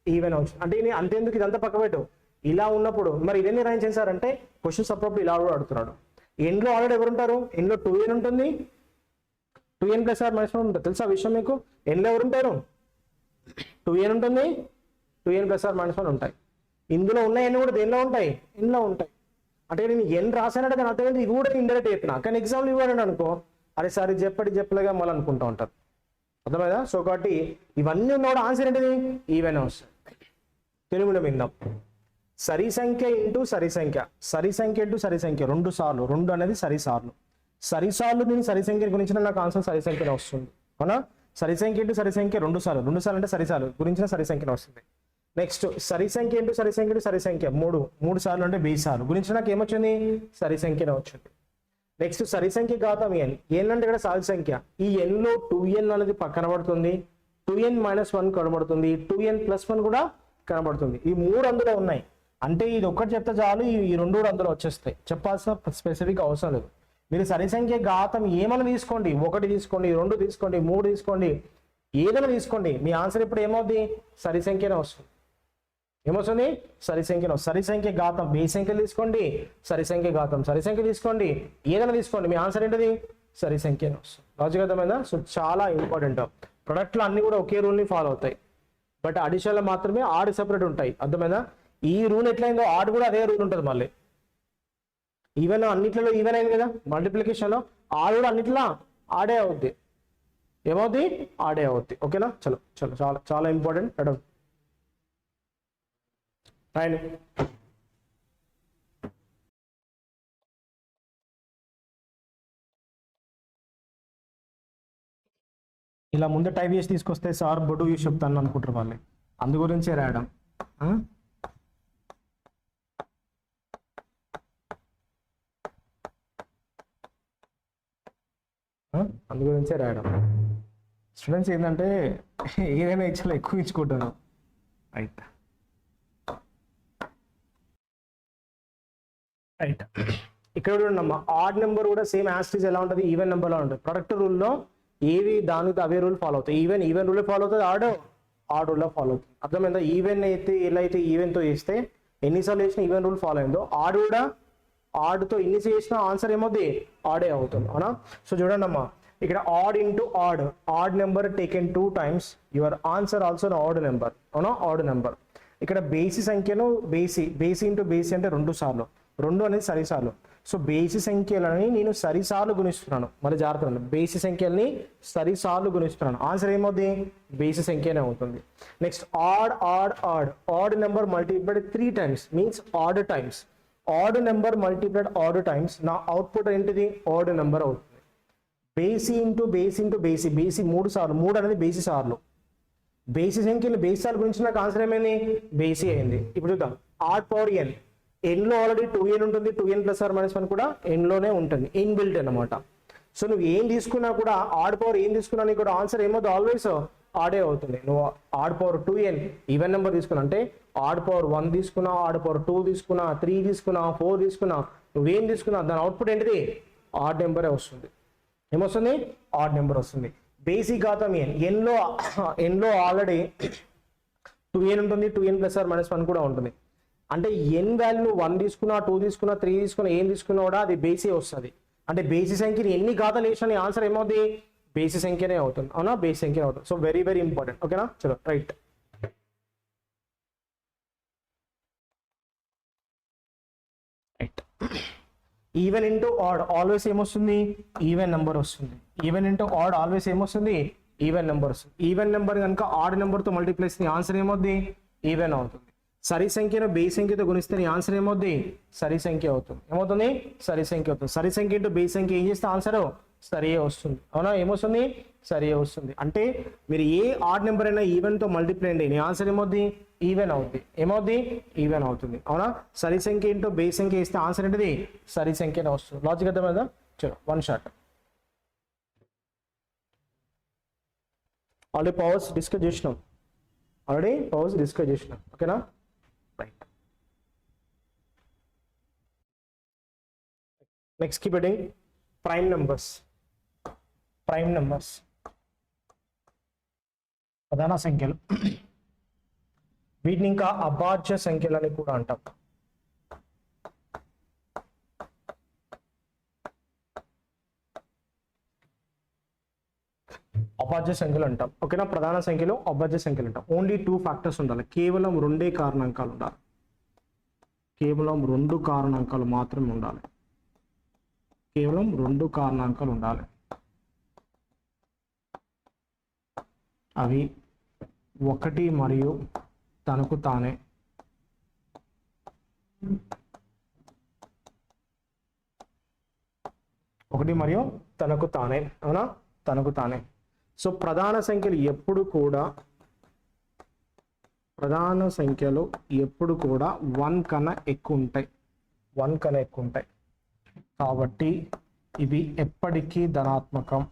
ఈవెన్ వచ్చింది. అంటే అంతేందుకు ఇదంతా పక్క పెట్టు, ఇలా ఉన్నప్పుడు మరి ఇవన్నీ రాయింగ్ చేశారంటే క్వశ్చన్స్ అప్పుడప్పుడు ఇలా కూడా అడుగుతున్నాడు. ఎన్లో ఆల్రెడీ ఎవరు ఉంటారు, ఎన్లో 2n ఉంటుంది 2n ప్లస్ ఆర్ మైనస్ 1 ఉంటుంది తెలుసా విషయం మీకు. ఎన్లో ఎవరు ఉంటారు 2n ఉంటుంది 2n ప్లస్ ఆర్ మైనస్ 1 ఉంటాయి. ఇందులో ఉన్న ఎన్ని కూడా దేనిలో ఉంటాయి ఎన్లో ఉంటాయి. అంటే నేను ఎన్ రాసానంటే దాని అర్థం ఇది కూడా ఇండైరెక్ట్ చెప్పిన, కానీ ఎగ్జామ్లు ఇవ్వడండి అనుకో అరే సార్ ఇది చెప్పలేగా మళ్ళీ అనుకుంటూ ఉంటారు అర్థమైందా. సో కాబట్టి ఇవన్నీ ఉన్న కూడా ఆన్సర్ ఏంటిది ఈవెన్ వస్తుంది. తెలుగులో విందాం. సరి సంఖ్య ఇంటూ సరి సంఖ్య 2 సార్లు, 2 అనేది సరిసార్లు నేను సరి సంఖ్య గురించిన నాకు ఆన్సర్ సరి సంఖ్యనే వస్తుంది అవునా. సరి సంఖ్య ఇంటూ సరి సంఖ్య 2 సార్లు అంటే సరిసార్లు గురించిన సరి సంఖ్యనే వస్తుంది. నెక్స్ట్ సరి సంఖ్య ఇంటూ సరి సంఖ్య 3 సార్లు అంటే 1000 సార్లు గురించి నాకు ఏమొచ్చింది సరి సంఖ్యనే వచ్చింది. నెక్స్ట్ సరి సంఖ్య ఘాతం ఎన్ అంటే ఇక్కడ సాధు సంఖ్య. ఈ ఎన్లో 2n అనేది కనబడుతుంది, 2n - 1 కనబడుతుంది, 2n + 1 కూడా కనబడుతుంది. ఈ 3 అందులో ఉన్నాయి అంటే ఇది ఒక్కటి చెప్తే చాలు, ఈ 2 కూడా అందులో వచ్చేస్తాయి, చెప్పాల్సిన స్పెసిఫిక్ అవసరం లేదు. మీరు సరి సంఖ్య ఘాతం ఏమైనా తీసుకోండి, 1 తీసుకోండి 2 తీసుకోండి 3 తీసుకోండి ఏదైనా తీసుకోండి మీ ఆన్సర్ ఇప్పుడు ఏమవుద్ది సరి సంఖ్యనే వస్తుంది. ఏమొస్తుంది సరి సంఖ్యను. సరి సంఖ్య ఘాతం బేసి సంఖ్యలు తీసుకోండి, సరి సంఖ్య తీసుకోండి ఏదైనా తీసుకోండి మీ ఆన్సర్ ఏంటిది సరి సంఖ్యను వస్తుంది. లాజిక్ అర్థమైందా. సో చాలా ఇంపార్టెంట్. ప్రొడక్ట్లో అన్ని కూడా ఒకే రూల్ని ఫాలో అవుతాయి, బట్ అడిషనల్ మాత్రమే ఆడ్ సెపరేట్ ఉంటాయి అర్థమైందా. ఈ రూల్ ఎట్లయిందో ఆడ్ కూడా అదే రూల్ ఉంటుంది మళ్ళీ. ఈవెన్ అన్నిట్లలో ఈవెన్ అయింది కదా మల్టిప్లికేషన్లో, ఆడ్ కూడా అన్నిట్లో ఆడే అవుద్ది. ఏమవుద్ది ఆడే అవుద్ది. ఓకేనా. చలో చాలా చాలా ఇంపార్టెంట్ మేడం. రాయండి. ఇలా ముందే టైప్ చేసి తీసుకొస్తే సార్ బొడ్డు చూసి చెప్తాను అనుకుంటారు వాళ్ళు, అందు గురించే రాయడం. అందు గురించే రాయడం. స్టూడెంట్స్ ఏంటంటే ఏదైనా ఇచ్చేలా ఎక్కువ ఇచ్చుకుంటారు. రైట్ ఇక్కడ చూడండి ఆడ్ నెంబర్ కూడా సేమ్ యాస్టీజ్ ఎలా ఉంటుంది ఈవెన్ నెంబర్లో ఉంటుంది. ప్రొడక్ట్ రూల్లో ఏవి దానికి అవే రూల్ ఫాలో అవుతాయి. ఈవెన్ రూల్ ఫాలో అవుతుంది, ఆడ్ రూల్లో ఫాలో అవుతుంది. అర్థమైందా. ఈవెన్ అయితే ఎలా అయితే ఈవెన్తో చేస్తే ఎన్నిసార్లు చేసినా ఈవెన్ రూల్ ఫాలో అయిందో ఆడ్ కూడా ఆడ్తో ఎన్ని చేసినా ఆన్సర్ ఏమవుతుంది ఆడే అవుతుంది అవునా. సో చూడండి ఇక్కడ odd into odd number taken 2 times your answer also odd number అవునా. ఆడ్ నెంబర్ ఇక్కడ బేసి సంఖ్యను బేసి ఇంటూ బేసి అంటే 2 సార్లు, 2 అనేది సరిసార్లు. సో బేసి సంఖ్యలని నేను సరిసార్లు గుణిస్తున్నాను, మరి జాగ్రత్త బేసి సంఖ్యల్ని సరిసార్లు గుణిస్తున్నాను ఆన్సర్ ఏమవుతుంది బేసి సంఖ్యనే అవుతుంది. Next odd number multiplied 3 times means odd times. Odd number multiplied odd times నా అవుట్పుట్ ఏంటిది ఆడ్ నెంబర్ అవుతుంది. బేసి ఇంటూ బేసి 3 సార్లు, 3 అనేది బేసి సార్లు. బేసి సంఖ్యలు బేసి సార్లు గురించి నాకు ఆన్సర్ ఏమైంది బేసి అయింది. ఇప్పుడు చూద్దాం ఆడ్ పవర్ ఎన్. ఎన్లో ఆల్రెడీ 2n ఉంటుంది, 2n + 1 కూడా ఎన్లోనే ఉంటుంది, ఇన్బిల్ట్ అనమాట. సో నువ్వు ఏం తీసుకున్నా కూడా ఆడ్ పవర్ ఏం తీసుకున్నా నీకు కూడా ఆన్సర్ ఏమవుతుంది ఆల్వేస్ ఆడే అవుతుంది. నువ్వు add power 2n even number తీసుకున్నా అంటే ఆడ్ పవర్ 1 తీసుకున్నా, ఆడ్ పవర్ 2 తీసుకున్నా, 3 తీసుకున్నా, 4 తీసుకున్నా, నువ్వేం తీసుకున్నా దాని అవుట్పుట్ ఏంటిది ఆడ్ నెంబరే వస్తుంది. ఏమొస్తుంది ఆడ్ నెంబర్ వస్తుంది. బేసిక్ ఘాతం ఎన్లో ఆల్రెడీ 2n ఉంటుంది, 2n + 1 కూడా ఉంటుంది. అంటే ఎన్ వాల్యూ 1 తీసుకున్నా, 2 తీసుకున్నా, 3 తీసుకున్నా ఏం తీసుకున్నా కూడా అది బేసీ వస్తుంది. అంటే బేసి సంఖ్యని ఎన్ని ఘాతాలు వేసినా ఆన్సర్ ఏమవుతుంది బేసి సంఖ్యనే అవుతుంది అవునా, బేసి సంఖ్యనే అవుతుంది. So very very important. ఓకేనా. చలో right. Even into odd always ఏమొస్తుంది, ఈవెన్ నెంబర్ వస్తుంది. ఈవెన్ ఇంటూ ఆడ్ ఆల్వేస్ ఏమొస్తుంది, ఈవెన్ నెంబర్ వస్తుంది. ఈవెన్ నెంబర్ కనుక ఆడ్ నెంబర్తో మల్టిప్లై చేస్తే ఆన్సర్ ఏమవుద్ది, ఈవెన్ అవుతుంది. సరి సంఖ్యను బేస్ సంఖ్యతో గుణిస్తే నీ ఆన్సర్ ఏమవుద్ది, సరి సంఖ్య అవుతుంది. ఏమవుతుంది, సరి సంఖ్య అవుతుంది. సరి సంఖ్య ఇంటూ బేస్ సంఖ్య ఏం చేస్తే ఆన్సర్ సరియే వస్తుంది. అవునా, ఏమొస్తుంది, సరియే వస్తుంది. అంటే మీరు ఏ ఆడ్ నెంబర్ అయినా ఈవెన్ తో మల్టిప్లై అండి, నీ ఆన్సర్ ఏమవుద్ది, ఈవెన్ అవుద్ది. ఏమవుద్ది, ఈవెన్ అవుతుంది. అవునా, సరి సంఖ్య ఇంటూ బేస్ సంఖ్య ఇస్తే ఆన్సర్ ఏంటిది, సరి సంఖ్యనే వస్తుంది. లాజిక్ అర్థమైందా? చలో one shot. Already powers discuss చేసినాం, ఓకేనా. Right, next keep heading prime numbers. ప్రధాన సంఖ్యలు, వీటిని ఇంకా అభాజ్య సంఖ్యలు అని కూడా అంటాం. అభాజ్య సంఖ్యలు అంటాం, ఓకేనా. ప్రధాన సంఖ్యలు అభాజ్య సంఖ్యలు అంటాం. ఓన్లీ 2 ఫ్యాక్టర్స్ ఉండాలి, కేవలం 2 కారణాంకాలు ఉండాలి. కేవలం 2 కారణాంకాలు మాత్రమే ఉండాలి. కేవలం 2 కారణాంకాలు ఉండాలి. అవి 1 మరియు తనకు తానే. అవునా, తనకు తానే. సో ప్రధాన సంఖ్యలు ఎప్పుడు కూడా 1 కన్నా ఎక్కువ ఉంటాయి. కాబట్టి ఇవి ఎప్పటికీ ధనాత్మకం.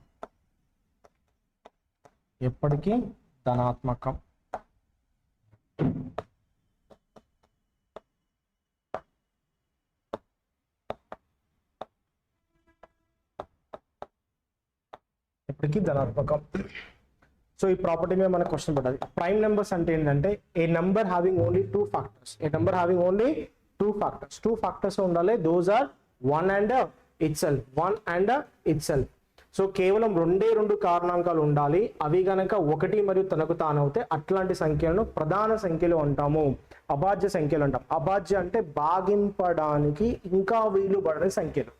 సో ఈ ప్రాపర్టీ మీద మనకు క్వశ్చన్ పడ్డది. ప్రైమ్ నెంబర్స్ అంటే ఏంటంటే a number having only 2 factors. 2 factors ఉండాలి. Those are 1 and itself. So కేవలం 2 కారణాంకాలు ఉండాలి. అవి గనక 1 మరియు తనకు తానవుతే అట్లాంటి సంఖ్యలను ప్రధాన సంఖ్యలు అంటాము, అభాజ్య సంఖ్యలు అంటాం. అభాజ్య అంటే భాగింపడానికి ఇంకా వీలు పడని సంఖ్యలు.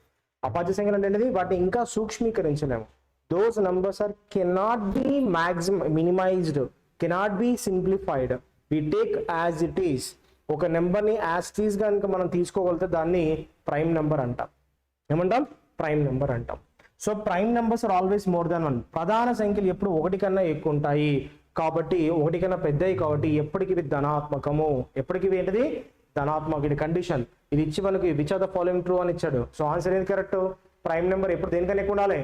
అభాజ్య సంఖ్యలు అంటే వాటిని ఇంకా సూక్ష్మీకరించలేము. Those numbers cannot be minimized, cannot be simplified. We take as it is. ఒక నెంబర్ని యాజ్ ఇట్ ఈస్ కనుక మనం తీసుకోగలిగితే దాన్ని ప్రైమ్ నెంబర్ అంటాం. ఏమంటాం, ప్రైమ్ నెంబర్ అంటాం. So prime numbers are always more than 1. ప్రధాన సంఖ్యలు ఎప్పుడు 1 కన్నా ఎక్కువ ఉంటాయి కాబట్టి, 1 కన్నా పెద్దవి కాబట్టి ఎప్పటికి ఇవి ధనాత్మకము. ఎప్పటికి ఇవి ఏంటిది, ధనాత్మక. ఇది కండిషన్. ఇది ఇచ్చి మనకి which are the following true అని ఇచ్చాడు. సో ఆన్సర్ ఏది కరెక్ట్, ప్రైమ్ నెంబర్ ఎప్పుడు దేనికన్నా ఎక్కువ ఉండాలి,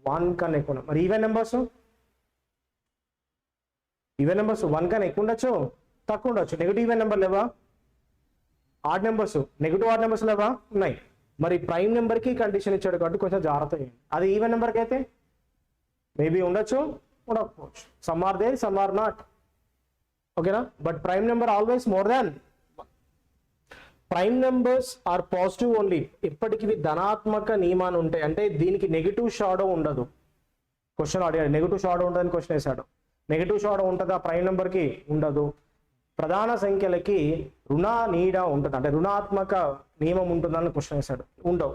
1 కన్నా ఎక్కువ. మరి ఈవెన్ నెంబర్స్ 1 కన్నా ఎక్కువ ఉండొచ్చు, తక్కువ ఉండొచ్చు. నెగిటివ్ ఈవెన్ నెంబర్ లేవా, odd numbers, negative odd numbers లేవా, ఉన్నాయి. మరి ప్రైమ్ నెంబర్కి కండిషన్ ఇచ్చాడు కాబట్టి కొంచెం జాగ్రత్త. అది ఈవెన్ నెంబర్కి అయితే మేబీ ఉండొచ్చు, ఉండకపోవచ్చు. Some are there, some are not, ఓకేనా. But prime number always more than. Prime numbers are positive only. ఇప్పటికి ధనాత్మక నియమాలు ఉంటాయి. అంటే దీనికి నెగిటివ్ షాడో ఉండదు. క్వశ్చన్ అడిగాడు, నెగిటివ్ షాడో ఉంటుందని క్వశ్చన్ వేశాడు. నెగిటివ్ షాడో ఉంటుందా ప్రైమ్ నెంబర్కి? ఉండదు. ప్రధాన సంఖ్యలకి రుణ నీడ ఉంటుంది, అంటే రుణాత్మక నియమం ఉంటుందని క్వశ్చన్ వేశాడు. ఉండవు.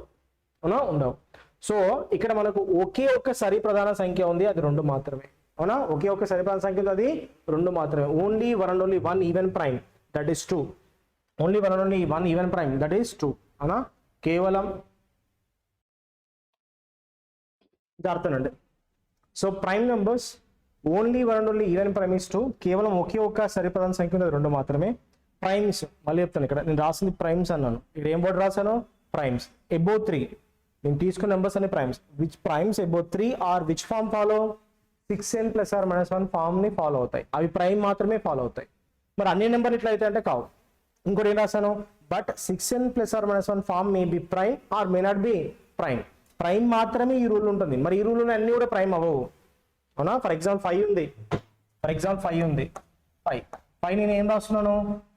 సో ఇక్కడ మనకు ఒకే ఒక్క సరి ప్రధాన సంఖ్య ఉంది, అది 2 మాత్రమే. అవునా, ఒకే ఒక్క సరి ప్రధాన సంఖ్య ఉంది, అది 2 మాత్రమే. Only 1 even prime, that is 2. Only 1 even prime, that is 2. అవునా, కేవలం జాగ్రత్తనండి. So prime numbers only 1 even prime is 2. కేవలం ఒకే ఒక్క సరిప్రధాన సంఖ్య ఉంది, 2 మాత్రమే. ప్రైమ్స్ మళ్ళీ చెప్తాను, ఇక్కడ నేను రాసింది ప్రైమ్స్ అన్నాను, ఇక్కడ ఏం వర్డ్ రాశాను, ప్రైమ్స్. అబోవ్ 3 నేను తీసుకున్న నెంబర్స్ అన్ని primes. Which primes above 3 are which form follow, 6n + or -1 form ని ఫాలో అవుతాయి. అవి ప్రైమ్ మాత్రమే ఫాలో అవుతాయి. మరి అన్ని నెంబర్ ఇట్లా అయితే అంటే కావు. ఇంకోటి ఏం రాశాను, but 6n + or -1 form may be prime or may not be prime. Prime మాత్రమే ఈ రూల్ ఉంటుంది. మరి ఈ రూల్ అన్ని కూడా ప్రైమ్ అవ్వవు. అవునా, ఫర్ ఎగ్జాంపుల్ 5 ఉంది, 5 నేను ఏం రాస్తున్నాను,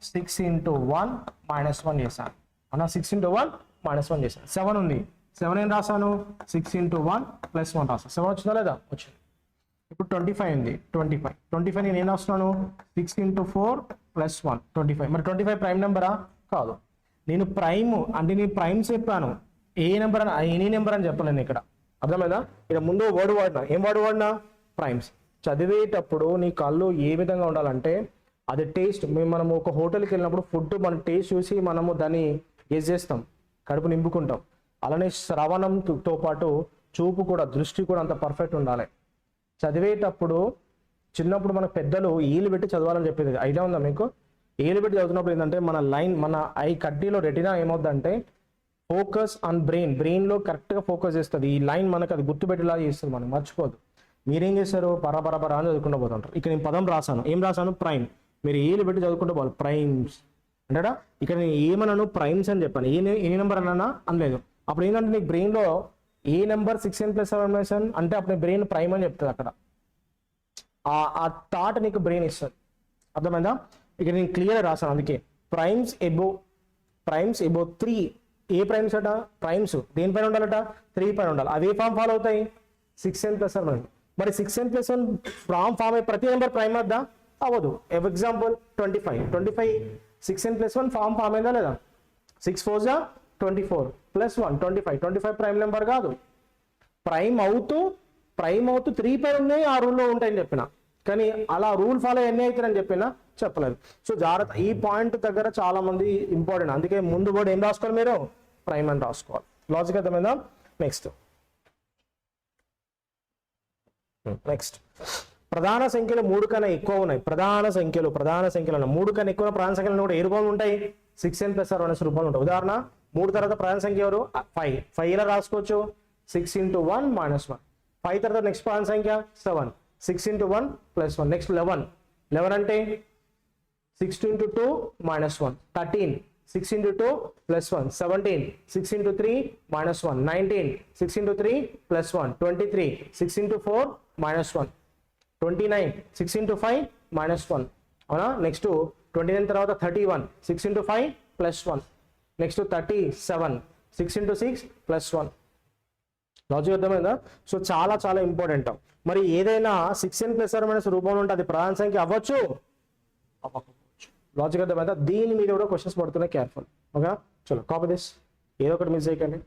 6 × 1 - 1 చేశాను. అవునా, 6 × 1 - 1 చేశాను. 7 ఉంది, 7 ఏం రాశాను, 6 × 1 + 1 రాశాను. 7 వచ్చిందా లేదా, వచ్చింది. ఇప్పుడు 25 ఉంది, 25 నేను ఏం రాస్తున్నాను, 6 × 4 + 1 25. మరి 25 ప్రైమ్ నెంబరా? కాదు. నేను ప్రైమ్ అంటే నేను ప్రైమ్స్ చెప్పాను, ఏ నెంబర్ అని ఎనీ నెంబర్ అని చెప్పలేను ఇక్కడ, అర్థమైందా? ఇక్కడ ముందు వర్డ్ వాడినా, ఏం వర్డ్ వాడినా? ప్రైమ్స్. చదివేటప్పుడు నీ కళ్ళు ఏ విధంగా ఉండాలంటే అది టేస్ట్, మనము ఒక హోటల్కి వెళ్ళినప్పుడు ఫుడ్ మన టేస్ట్ చూసి మనము దాన్ని గెస్ చేస్తాం, కడుపు నింపుకుంటాం. అలానే శ్రవణంతో పాటు చూపు కూడా, దృష్టి కూడా అంత పర్ఫెక్ట్ ఉండాలి. చదివేటప్పుడు చిన్నప్పుడు మన పెద్దలు ఏలు పెట్టి చదవాలని చెప్పేది, ఐడియా ఉందా మీకు? ఏలు పెట్టి చదువుతున్నప్పుడు ఏంటంటే మన లైన్, మన ఐ కడ్డీలో రెటినా ఏమవుతుందంటే ఫోకస్ ఆన్ బ్రెయిన్లో కరెక్ట్గా ఫోకస్ చేస్తుంది. ఈ లైన్ మనకు అది గుర్తుపెట్టేలా చేస్తుంది, మనం మర్చిపోదు. మీరేం చేస్తారు? పరపరపరా అని చదువుకుంటూ పోతుంటారు. ఇక్కడ నేను పదం రాశాను, ఏం రాశాను? ప్రైమ్. మీరు ఏలు పెట్టి చదువుకుంటూ పోవాలి, ప్రైమ్స్ అంటాడా? ఇక్కడ నేను ఏమన్నాను? ప్రైమ్స్ అని చెప్పాను. ఏ నెంబర్ అన్నా అనలేదు. అప్పుడు ఏంటంటే నీకు బ్రెయిన్లో ఏ నెంబర్ 6n + 7 అంటే అప్పుడు బ్రెయిన్ ప్రైమ్ అని చెప్తుంది. అక్కడ ఆ థాట్ నీకు బ్రెయిన్ ఇస్తుంది, అర్థమైందా? ఇక్కడ నేను క్లియర్ రాశాను, అందుకే ప్రైమ్స్ ఎబో 3. ఏ ప్రైమ్స్ అట? ప్రైమ్స్ దేనిపైన ఉండాలట? 3 పైన ఉండాలి. అవి ఏ ఫామ్ ఫాలో అవుతాయి? 6n + 7. మరి 6n + 1 ఫామ్ అయ్యే ప్రతి నెంబర్ ప్రైమ్ వద్దా? అవ్వదు. ఎగ్జాంపుల్ 25 6n + 1 ఫామ్ అయిందా లేదా? 6 4 జా 24 + 1 25 ప్రైమ్ నెంబర్ కాదు. ప్రైమ్ అవుతూ 3 పైన ఉన్నాయి, ఆ రూల్లో ఉంటాయని చెప్పిన, కానీ అలా రూల్ ఫాలో ఎన్ని అవుతారని చెప్పినా చెప్పలేదు. సో జాగ్రత్త, ఈ పాయింట్ దగ్గర చాలా మంది ఇంపార్టెంట్, అందుకే ముందు వర్డ్ ఏం రాసుకోవాలి? మీరు ప్రైమ్ అని రాసుకోవాలి. లాజిక్ అర్థమైందా? నెక్స్ట్ ప్రధాన సంఖ్యలు 3 కన్నా ఎక్కువ ఉన్నాయి. ప్రధాన సంఖ్యలు 3 కన్నా ఎక్కువ ప్రధాన సంఖ్యలు కూడా ఏ రూపంలో ఉంటాయి? 6n + 7 అనే రూపంలో ఉంటాయి. ఉదాహరణ 3 తర్వాత ప్రధాన సంఖ్య ఎవరు? 5 ఇలా రాసుకోవచ్చు, 6 × 1 - 1. 5 తర్వాత నెక్స్ట్ ప్రధాన సంఖ్య 7, 6 × 1 + 1. నెక్స్ట్ 11 అంటే 6 × 2 - 1, 13 6 × 2 + 1, 17 6 × 3 - 1, 19 6 × 3 + 1, 23 6 × 4 - 1, 29 6 × 5 - 1. అవునా? నెక్స్ట్ 29 తర్వాత 31 6 × 5 + 1. నెక్స్ట్ 37 6 × 6 + 1. లాజిక్ అర్థమైందా? సో చాలా చాలా ఇంపార్టెంట్. మరి ఏదైనా 6n + 7 రూపంలో ఉంటే అది ప్రధాన సంఖ్య అవ్వచ్చు, అవ్వకపోవచ్చు. లాజిక్ అర్థమైందా? దీని మీద కూడా క్వశ్చన్స్ పడుతున్నాయి, కేర్ఫుల్. ఓకే, చలో కాపీ దిస్, ఏదో ఒకటి మిస్ చేయకండి.